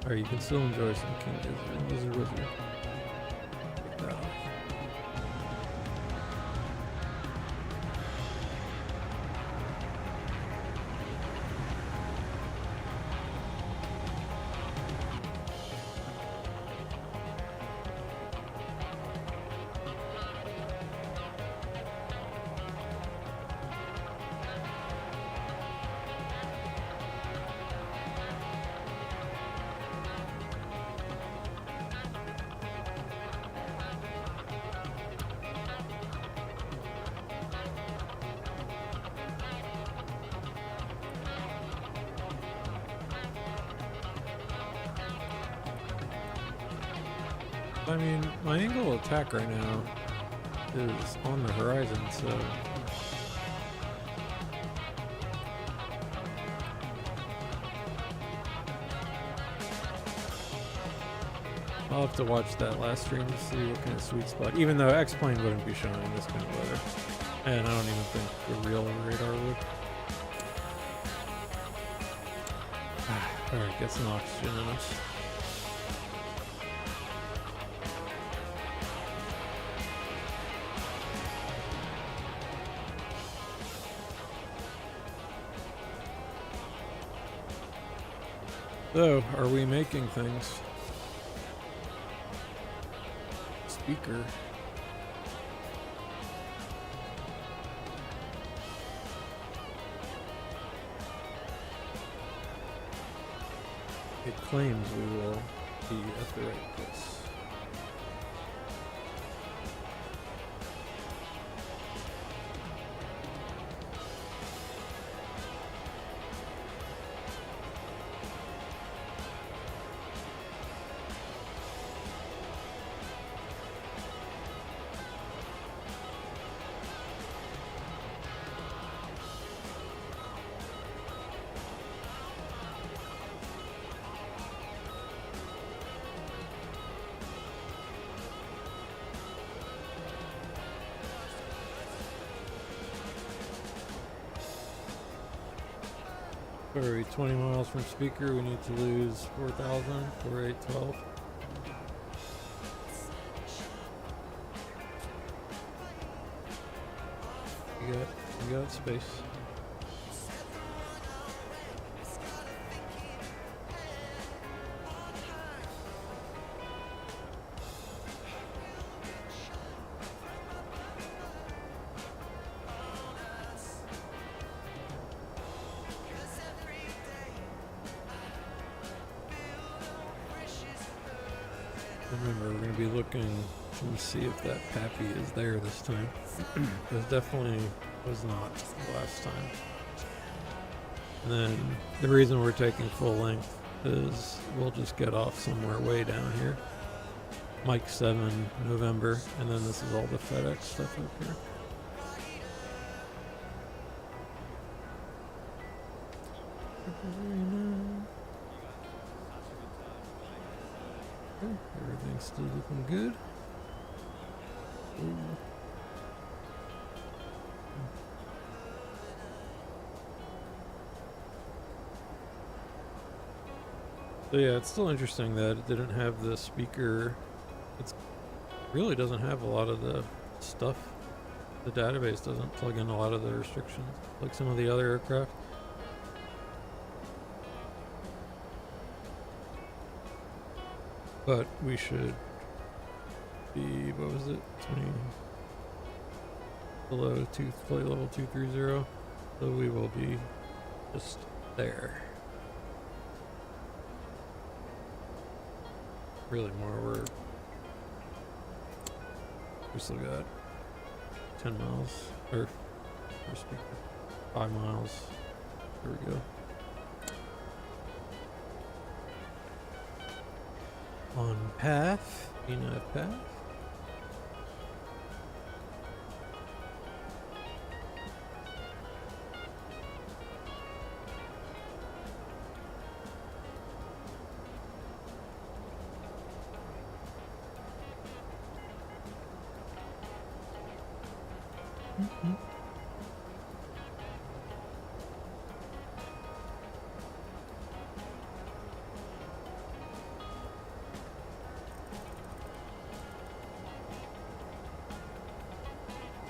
Alright, you can still enjoy some King GIZZ and Lizard Wizard. Take that off. I mean, my angle of attack right now is on the horizon, so I'll have to watch that last stream to see what kind of sweet spot. Even though X-Plane wouldn't be showing this kind of weather, and I don't even think the real radar would. All right, get some oxygen in us. So, are we making things? Speaker. It claims we will be at the right place. Where are we? 20 miles from speaker. We need to lose 4,000 for 812. You got space. Remember, we're going to be looking to see if that Pappy is there this time. This definitely was not last time. And then the reason we're taking full length is we'll just get off somewhere way down here. Mike 7, November, and then this is all the FedEx stuff up here. Okay, everything's still looking good. Ooh. So yeah, it's still interesting that it didn't have the speaker. It really doesn't have a lot of the stuff. The database doesn't plug in a lot of the restrictions like some of the other aircraft. But we should be, what was it, 20 below flight level 230, so we will be just there. Really more, we still got 10 miles, or speaker, 5 miles, there we go. On path, P9 path.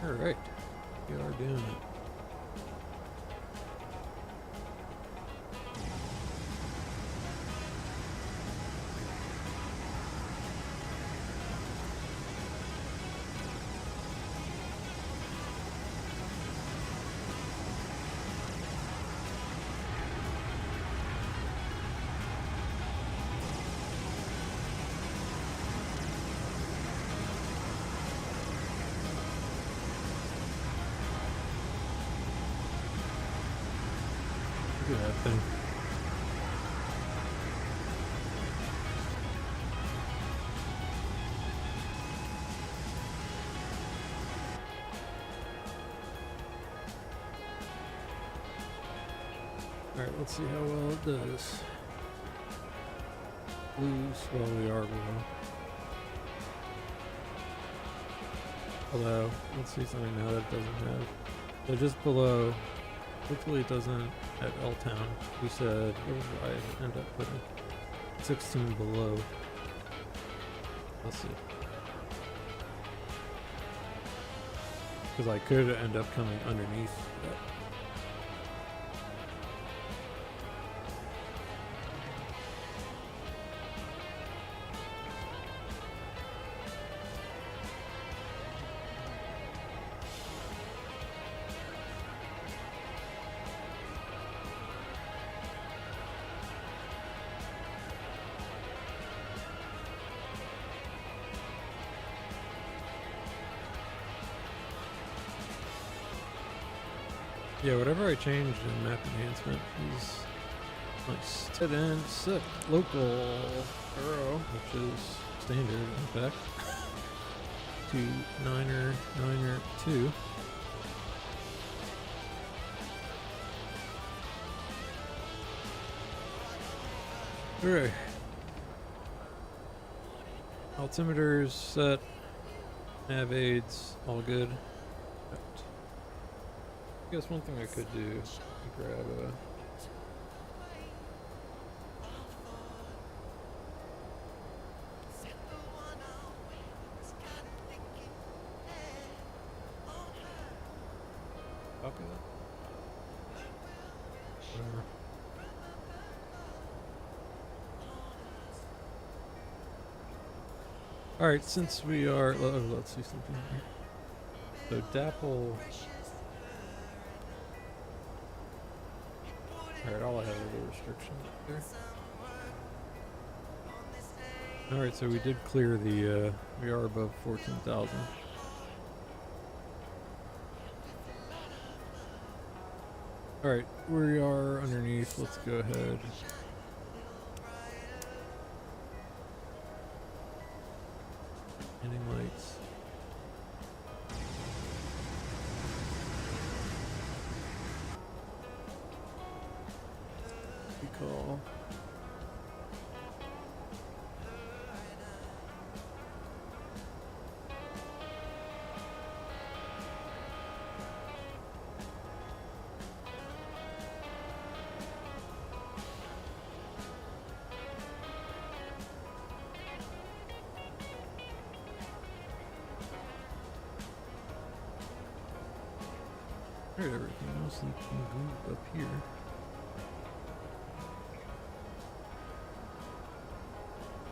All right, we are doing it. Look at that thing. Alright, let's see how well it does. Blues, well, we are below. Although, let's see something now that it doesn't have. So just below, hopefully it doesn't at L Town. We said, what did I end up putting? 16 below. Let's see. Because I could end up coming underneath that. Yeah, whatever I changed in map enhancement is nice. Set and set local arrow, which is standard in fact, to 9er 2. Alright. Altimeters set, nav aids, all good. I guess one thing I could do is grab a copy that. Whatever. Alright, since we are let's see something here. So Dapple. Alright, all I have are the restrictions there. Alright, so we did clear the, we are above 14,000. Alright, we are underneath, let's go ahead. Ending lights. Call. Alright, everything else can go up here.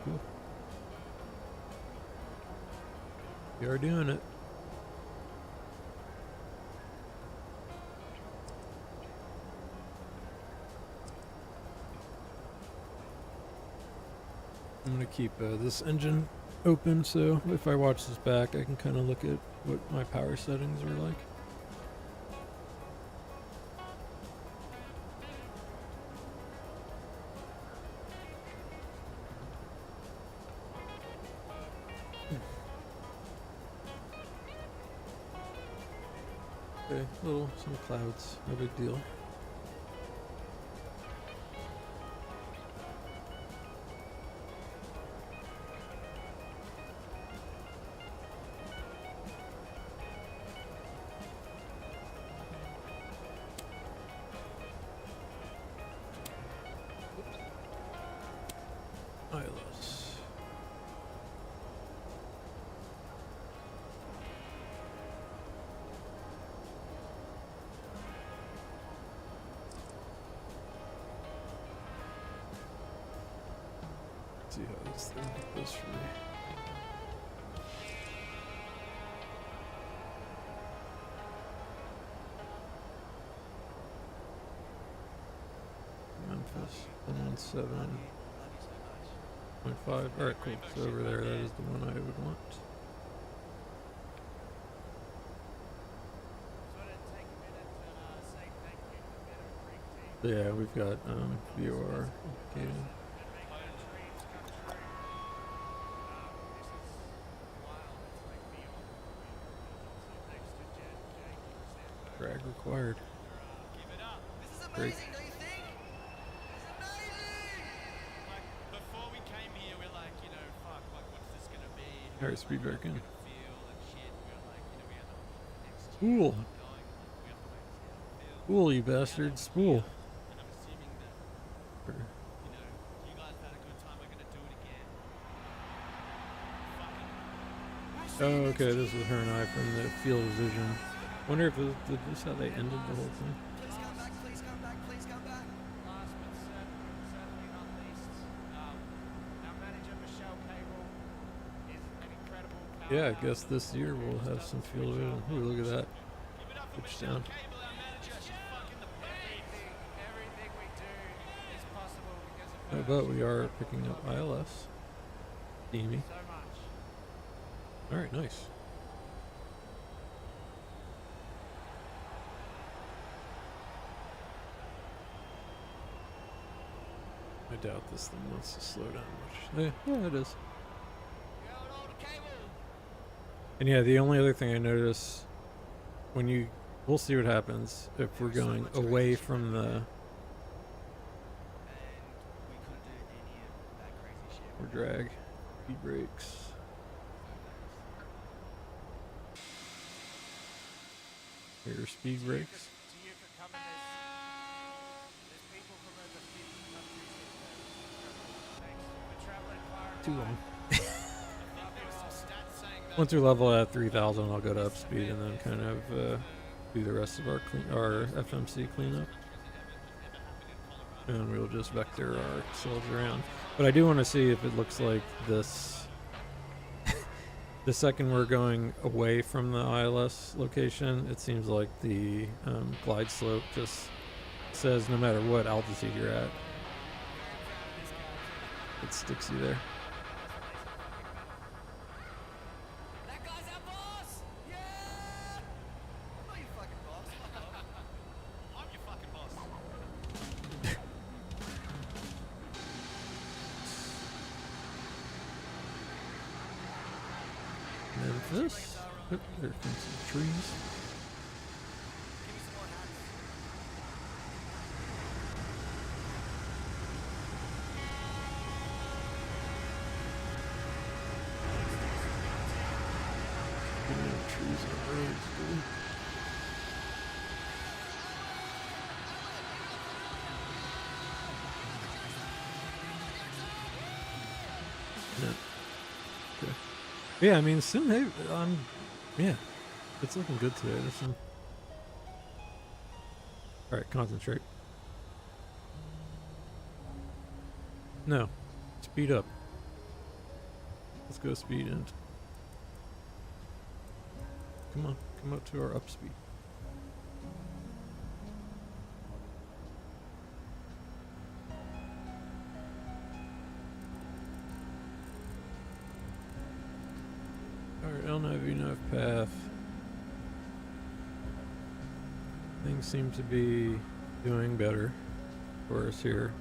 Cool. We are doing it. I'm gonna keep this engine open, so if I watch this back, I can kind of look at what my power settings are like. Okay, some clouds, no big deal. ILS. See how this thing goes for me. Memphis 117.5. Alright, cool. So over there, that is the one I would want. So yeah, we've got VOR indicating. Drag required. This is Great. amazing, don't you think? It's amazing! Like, before we came here, we're like, you know, fuck, like, what's this gonna be? Alright, speed back in. Feel and shit. We're like, you know, we had next year Spool. going, like, we have to wait to see how it feels. Spool, you bastard. Spool. And I'm assuming that, you know, you guys had a good time, we're gonna do it again. Fucking Oh, okay, this is her and I from the field of vision. Wonder if this is how they ended the whole thing. Please come back, please come back, please come back. Last but certainly not least, our manager Michelle Cable is an incredible Yeah, I guess this year we'll have some field of vision. Ooh, look at that. give it up for Pitch Michelle down. Cable, our manager. She's fucking the best. Everything we do is possible because of How her. about we are picking up ILS? Steamy. So much. Alright, nice. I doubt this thing wants to slow down much. Yeah, it is. And yeah, the only other thing I notice when we'll see what happens if we're going away from the, And we couldn't do any of that crazy shit. or drag, speed brakes. Here are speed brakes. To you for coming. There's people from over 50 countries here. Thanks for traveling far and Too wide. long. There was some stats saying that Once we level at 3,000, I'll go to up speed and then kind of do the rest of our FMC cleanup. And we'll just vector ourselves around. But I do want to see if it looks like this. The second we're going away from the ILS location, it seems like the glide slope just says no matter what altitude you're at, it sticks you there. That guy's our boss! Yeah! I'm not your fucking boss. Fuck off. I'm your fucking boss. Memphis. Oop, there comes some trees. Give me some more hats. Getting no trees on the roads, dude. No. Okay. Yeah, I mean, yeah, it's looking good today. All right, concentrate. No, speed up. Let's go speed end. Come on, come up to our up speed. Alright, LNAV path. Things seem to be doing better for us here.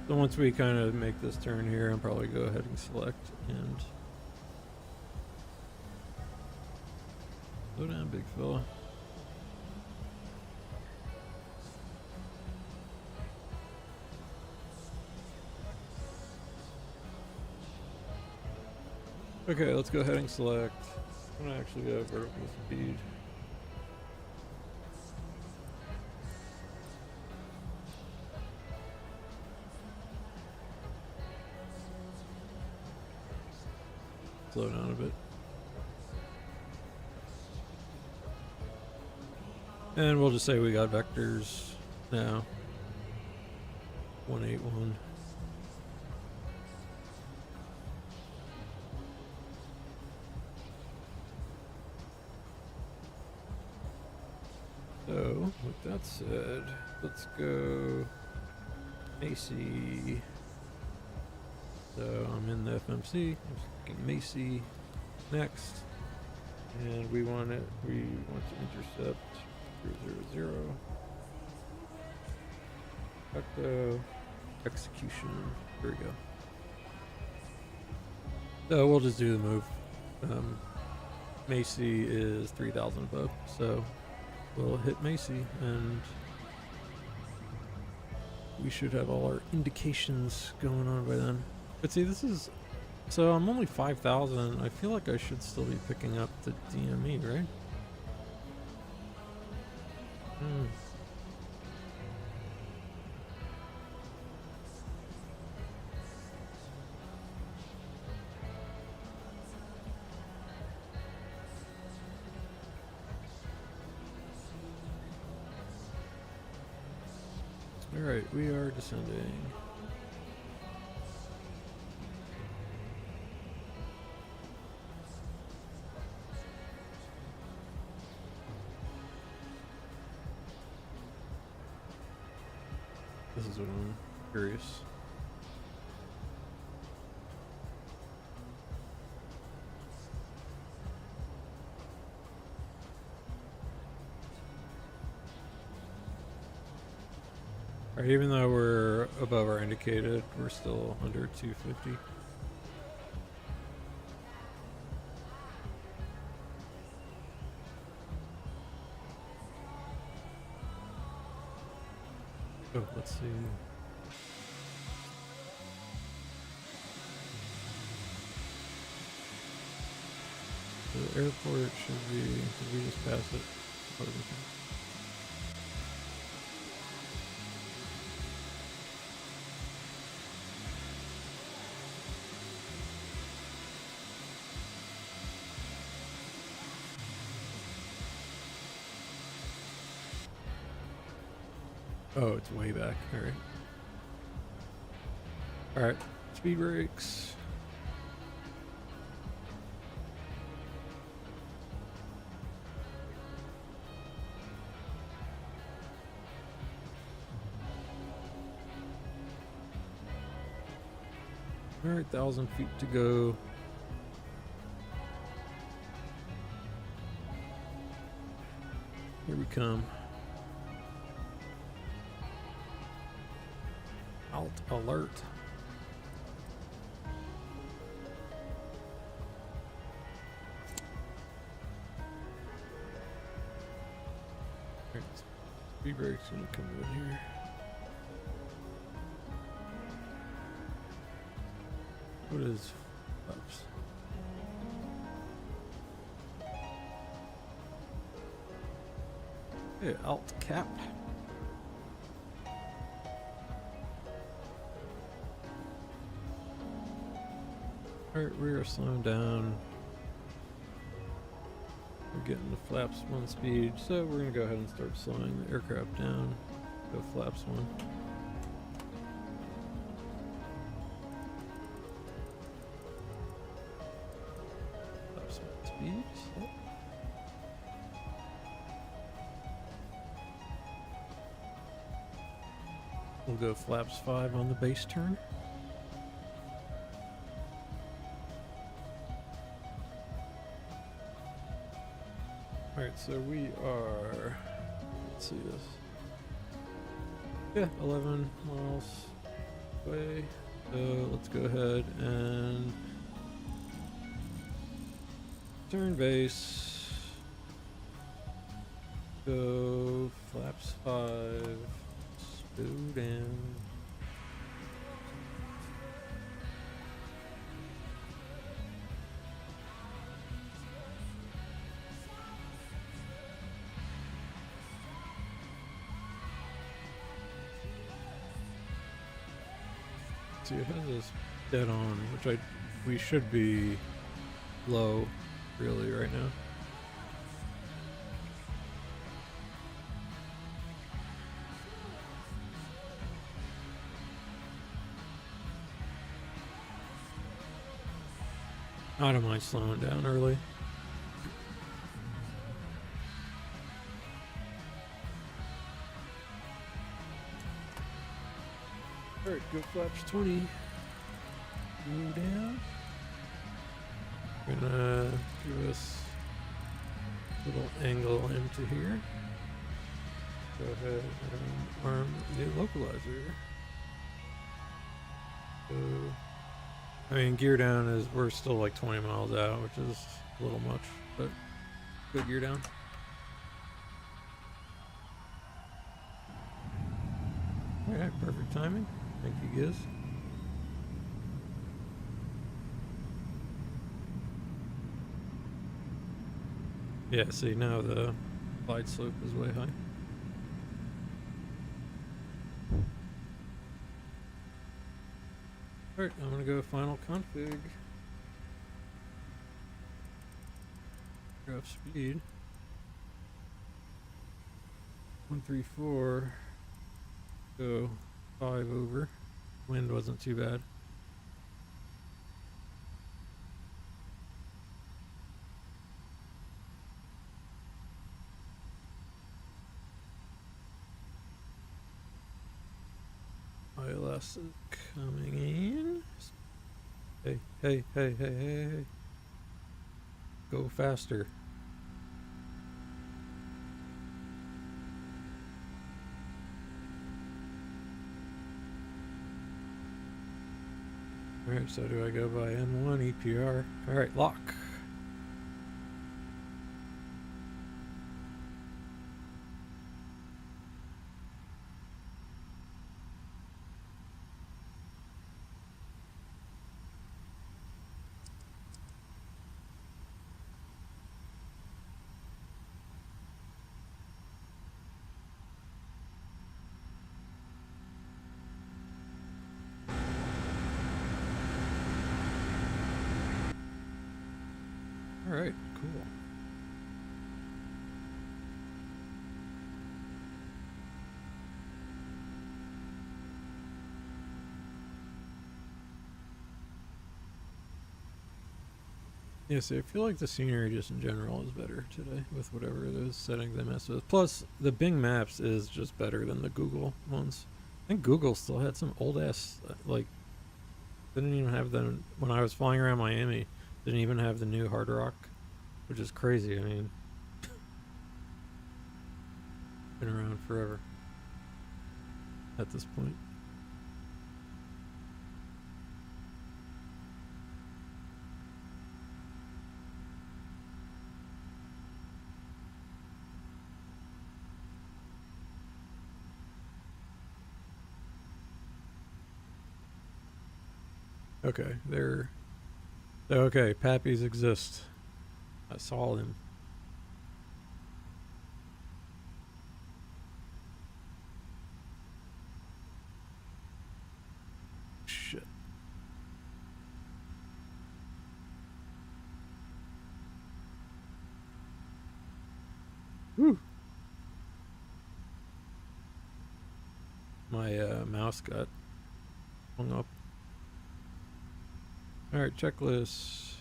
So once we kind of make this turn here, I'll probably go ahead and select and slow down, big fella. Okay, let's go heading select. I'm gonna actually go vertical speed. Slow down a bit. And we'll just say we got vectors now. 181. So, with that said, let's go AC. So I'm in the FMC, I'm clicking Macy next. And we want to intercept 000. Ecto execution. Here we go. So we'll just do the move. Macy is 3,000 above, so we'll hit Macy and we should have all our indications going on by then. But see, this is, so I'm only 5,000. I feel like I should still be picking up the DME, right? Alright, we are descending. This is what I'm curious. Alright, even though we're above our indicated, we're still under 250. Oh, let's see. The airport should be, did we just pass it? Oh, okay. Oh, it's way back. Alright. Alright. Speed brakes. Alright, 1,000 feet to go. Here we come. Alt alert. Right, speed brake's gonna come in here. What is flaps? Okay, alt cap. Alright, we are slowing down. We're getting the flaps 1 speed, so we're gonna go ahead and start slowing the aircraft down. Go flaps 1. Flaps 1 speed. Slow. We'll go flaps 5 on the base turn. Alright, so we are, let's see this. Yeah, 11 miles away. So let's go ahead and turn base. Go flaps 5. Slow down. See, it has us dead on, which we should be low, really, right now. I don't mind slowing down early. Alright, go flaps 20. Go down. Gonna give us a little angle into here. Go ahead and arm the localizer. So, I mean, gear down is, we're still like 20 miles out, which is a little much, but good gear down. Alright, perfect timing. Thank you, GIZZ. Yeah, see, now the glide slope is way high. Alright, I'm gonna go final config. Graph speed. 134. Go 5 over. Wind wasn't too bad. ILS is coming in. Hey, hey, hey, hey, hey, hey. Go faster. Alright, so do I go by N1 EPR? Alright, lock. Alright, cool. Yeah, see, I feel like the scenery just in general is better today with whatever those settings I mess with. Plus, the Bing Maps is just better than the Google ones. I think Google still had some old ass, like, didn't even have them when I was flying around Miami. Didn't even have the new Hard Rock, which is crazy. I mean, been around forever at this point. Okay, they're okay. Pappies exist. I saw them. Shit. Woo. My mouse got hung up. Alright, checklist.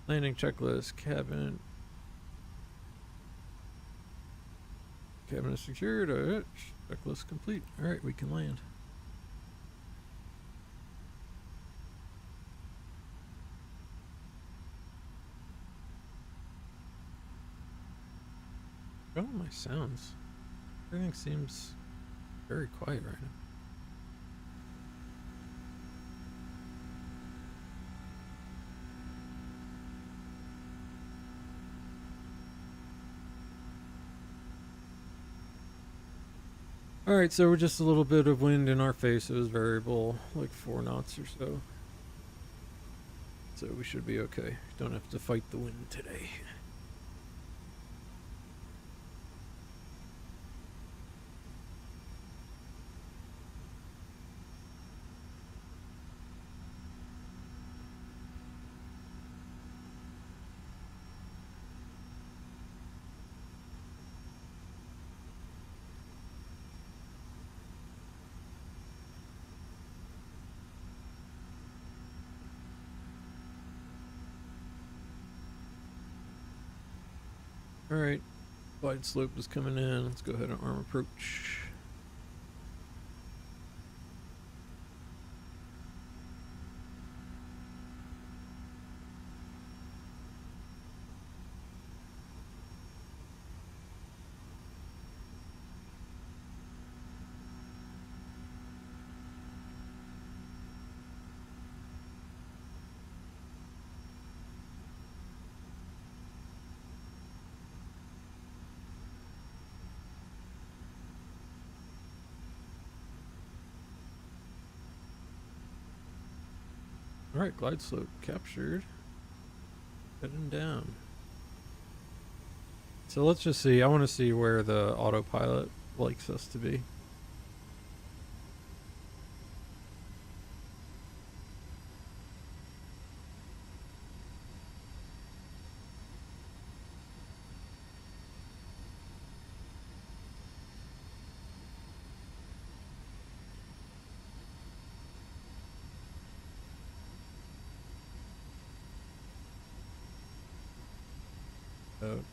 Landing checklist. Cabin. Cabin is secured. Alright. Checklist complete. Alright, we can land. Oh, my sounds. Everything seems very quiet right now. Alright, so we're just a little bit of wind in our face. It was variable, like 4 knots or so. So we should be okay. Don't have to fight the wind today. Alright, glide slope is coming in. Let's go ahead and arm approach. Alright, glide slope captured. Heading down. So let's just see. I want to see where the autopilot likes us to be. About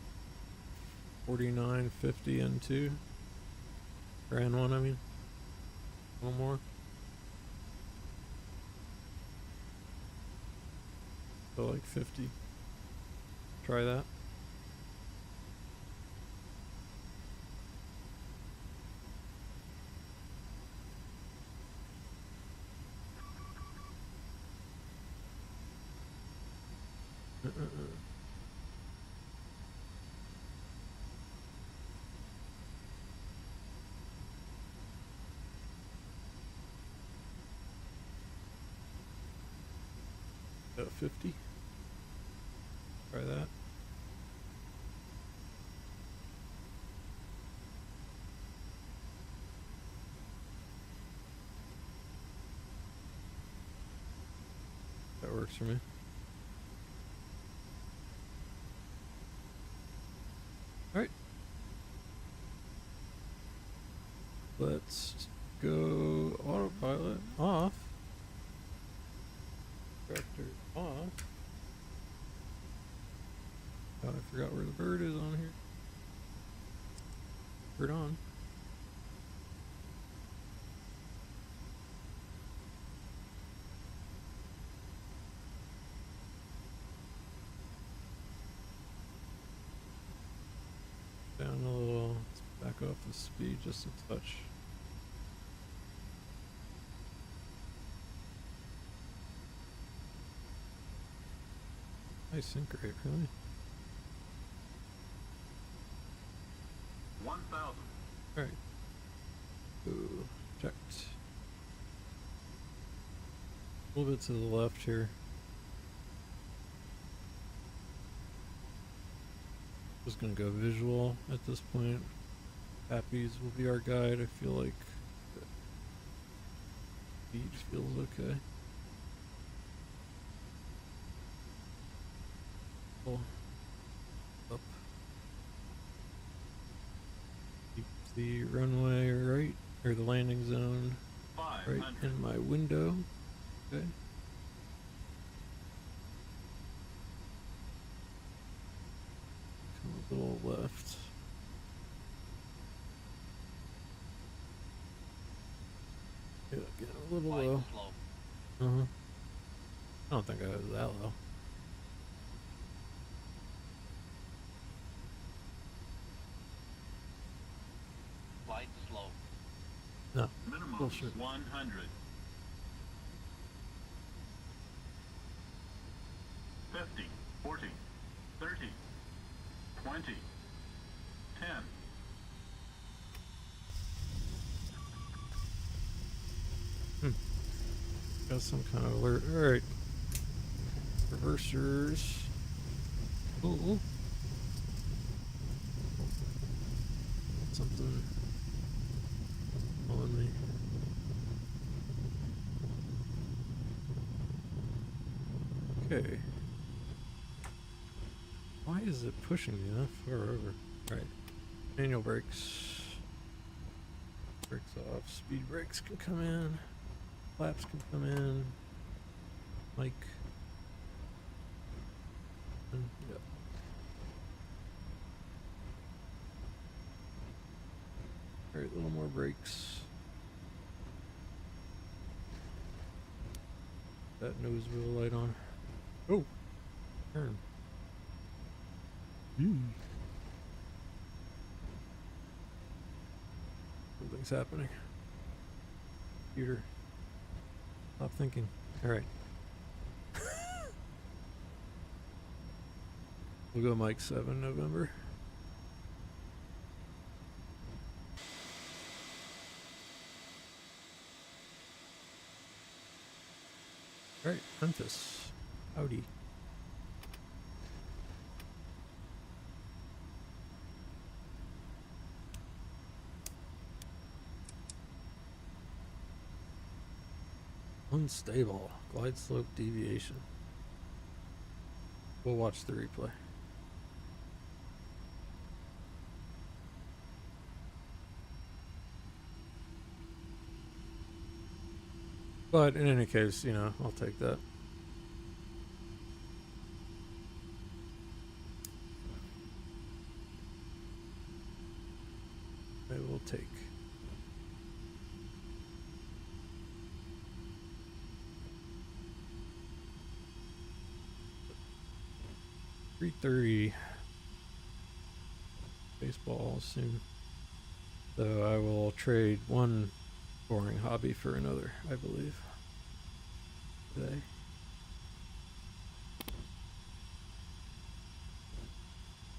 49.50 into grand one, I mean. One more. So like 50. Try that. About 50. Try that. That works for me. Alright. Let's go autopilot off. Tractor off. Oh, I forgot where the bird is on here. Bird on. Down a little. Let's back off the speed just a touch. Nice sync rate, really. 1,000. Alright. Ooh, checked. A little bit to the left here. Just gonna go visual at this point. Happy's will be our guide. I feel like the beach feels okay. Up. Keep the runway right, or the landing zone right in my window. Okay. Come a little left. Yeah, get a little low. Uh-huh. I don't think I was that low. Flight slow. No. Minimum Bullshit. 100. 50, 40, 30, 20, 10. Got some kind of alert. Alright. Reversers. Ooh. Something on me. Okay. Why is it pushing me that far over? Right. Manual brakes. Brakes off. Speed brakes can come in. Flaps can come in. Mic. Yep. Alright, a little more brakes. That nose wheel light on. Oh! Turn. Something's happening. Computer. Stop thinking. Alright. We'll go Mike 7 November. Alright, Memphis. Howdy. Unstable. Glide slope deviation. We'll watch the replay. But in any case, you know, I'll take that. I will take. $3:30. Baseball soon. So I will trade one boring hobby for another, I believe. Today.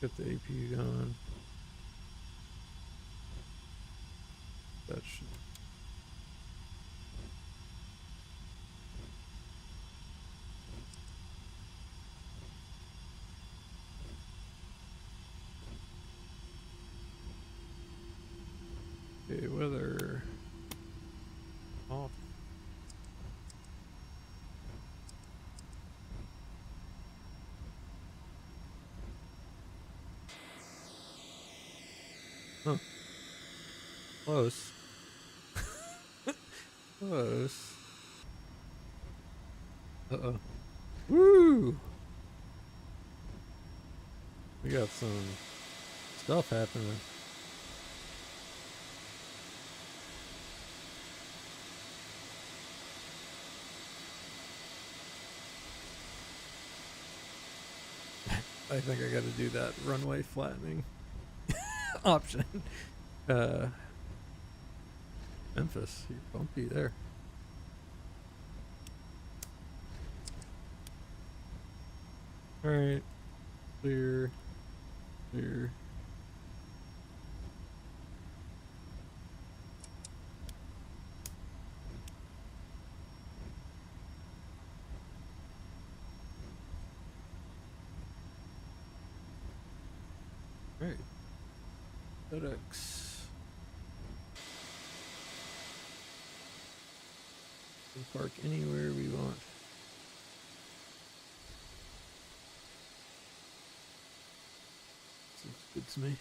Get the APU going. That should. Okay, weather off. Huh. Close. Close. Uh-oh. Woo! We got some stuff happening. I think I gotta do that runway flattening option. Memphis, you're bumpy there. Alright. Clear. Clear. Alright. FedEx. We can park anywhere we want. This looks good to me.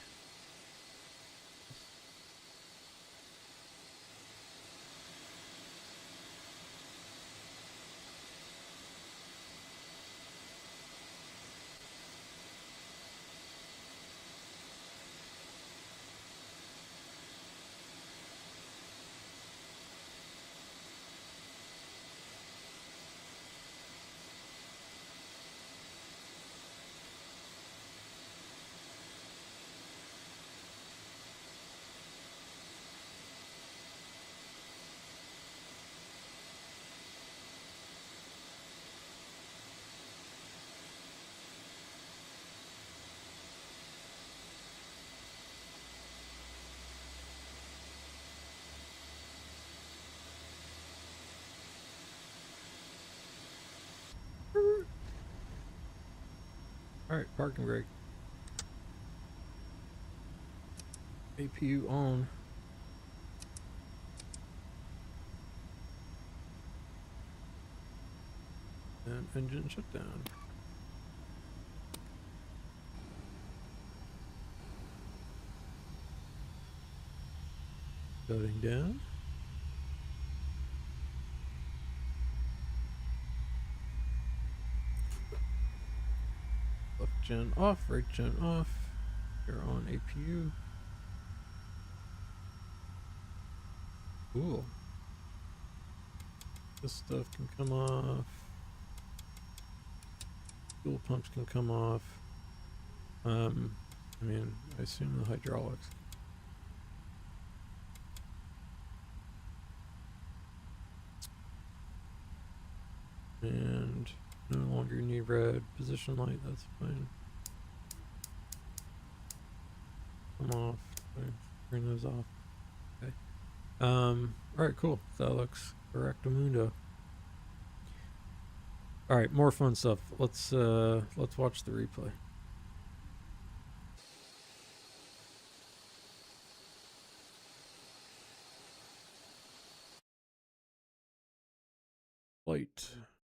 Alright, parking brake. APU on. And engine shutdown. Shutting down. Left gen off, right gen off. You're on APU. Cool. This stuff can come off. Fuel pumps can come off. I mean, I assume the hydraulics. And no longer need red position light, that's fine. Come off. Okay, turn those off. Okay. Alright, cool. That looks correctamundo. Alright, more fun stuff. Let's watch the replay. Flight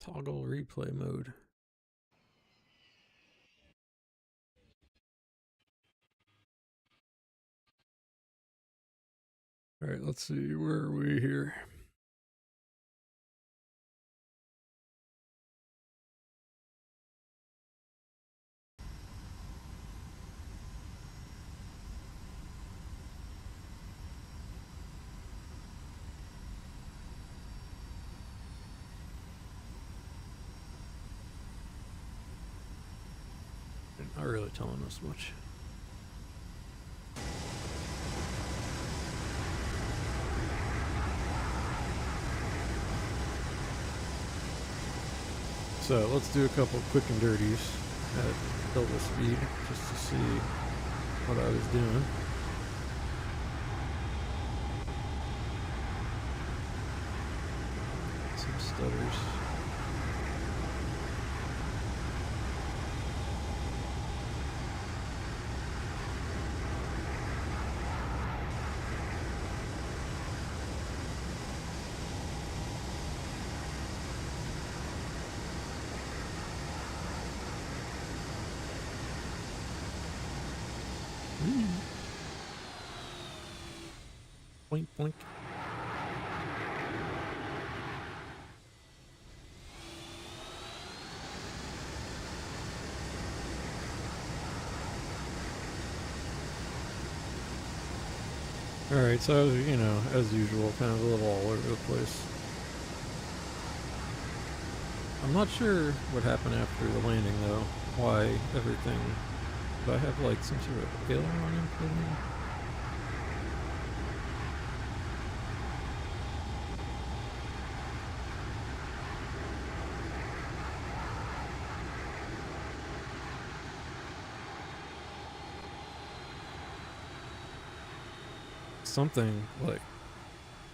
toggle replay mode. Alright, let's see, where are we here? Not really telling us much. So let's do a couple quick and dirties at double speed just to see what I was doing. Some stutters. Blink, blink. Alright, so, you know, as usual, kind of a little all over the place. I'm not sure what happened after the landing, though. Why everything... Do I have, like, some sort of aileron including? Something like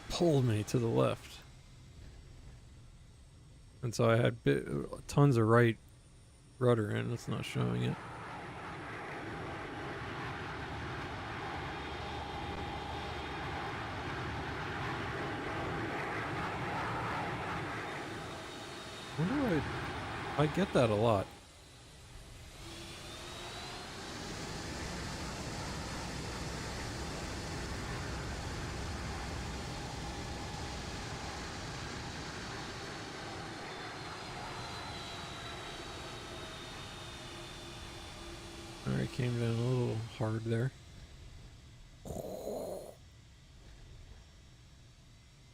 pulled me to the left, and so I had tons of right rudder in. It's not showing it. Wonder why I get that a lot. Alright, came down a little hard there.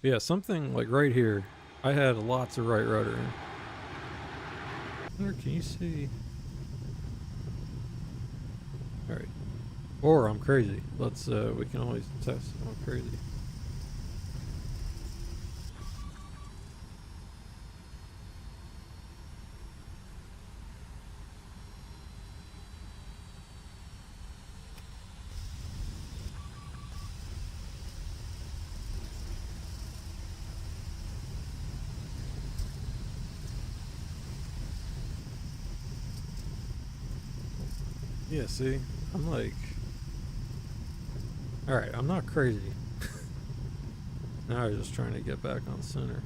Yeah, something like right here. I had lots of right rudder in. I wonder, can you see? Alright. Or I'm crazy. Let's, we can always test if I'm crazy. Yeah, see? I'm like... Alright, I'm not crazy. Now I was just trying to get back on center.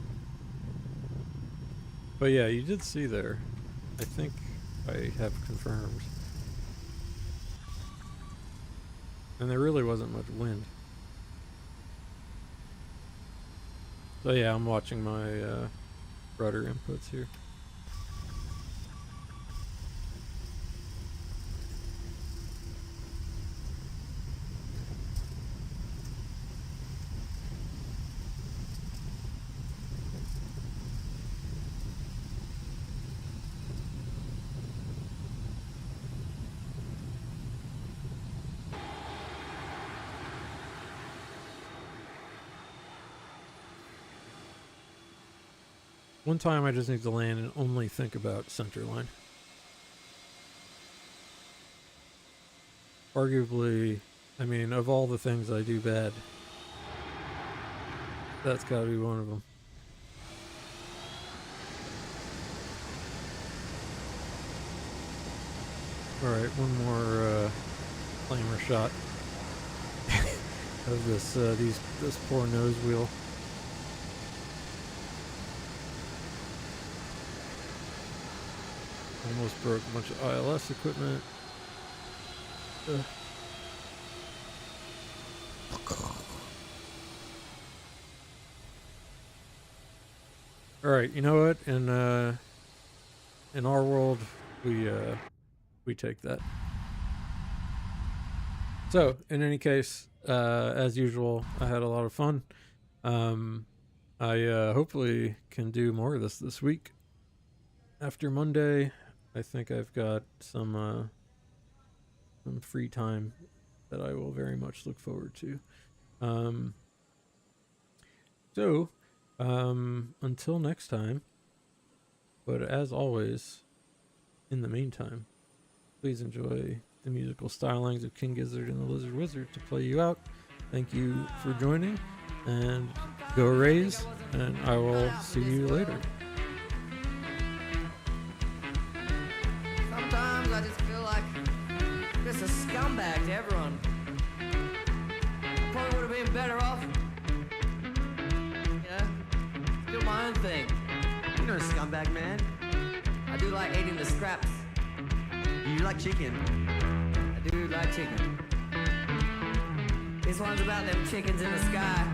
But yeah, you did see there. I think I have confirmed. And there really wasn't much wind. So yeah, I'm watching my rudder inputs here. One time I just need to land and only think about center line. Arguably, I mean, of all the things I do bad, that's got to be one of them. All right, one more flamer shot of this poor nose wheel. Almost broke a bunch of ILS equipment. All right, you know what? In our world, we take that. So, in any case, as usual, I had a lot of fun. I hopefully can do more of this week. After Monday, I think I've got some free time that I will very much look forward to. So, until next time, but as always, in the meantime, please enjoy the musical stylings of King Gizzard and the Lizard Wizard to play you out. Thank you for joining, and go Rays, and I will see you later. Sometimes I just feel like just a scumbag to everyone. I probably would have been better off, do my own thing. You're a scumbag, man. I do like eating the scraps. You like chicken? I do like chicken. This one's about them chickens in the sky.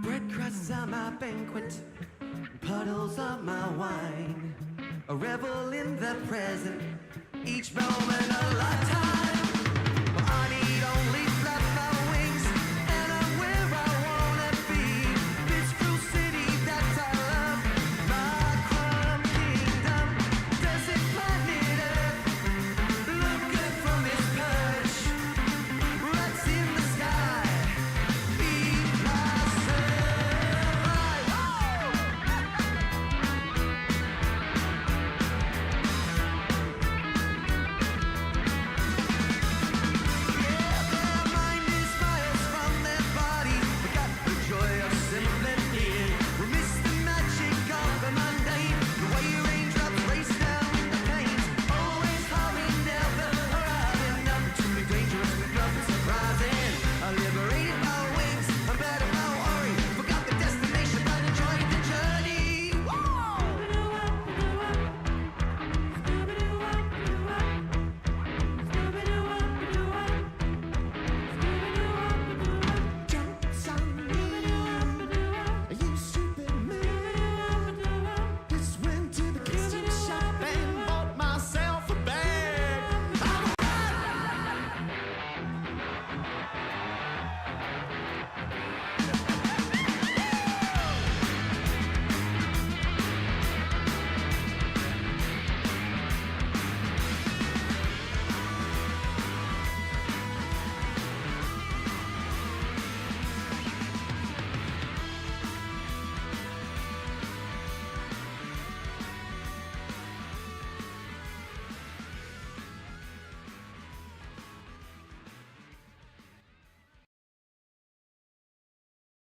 Bread crusts are my banquet, puddles are my wine. A revel in the present, each moment a lifetime.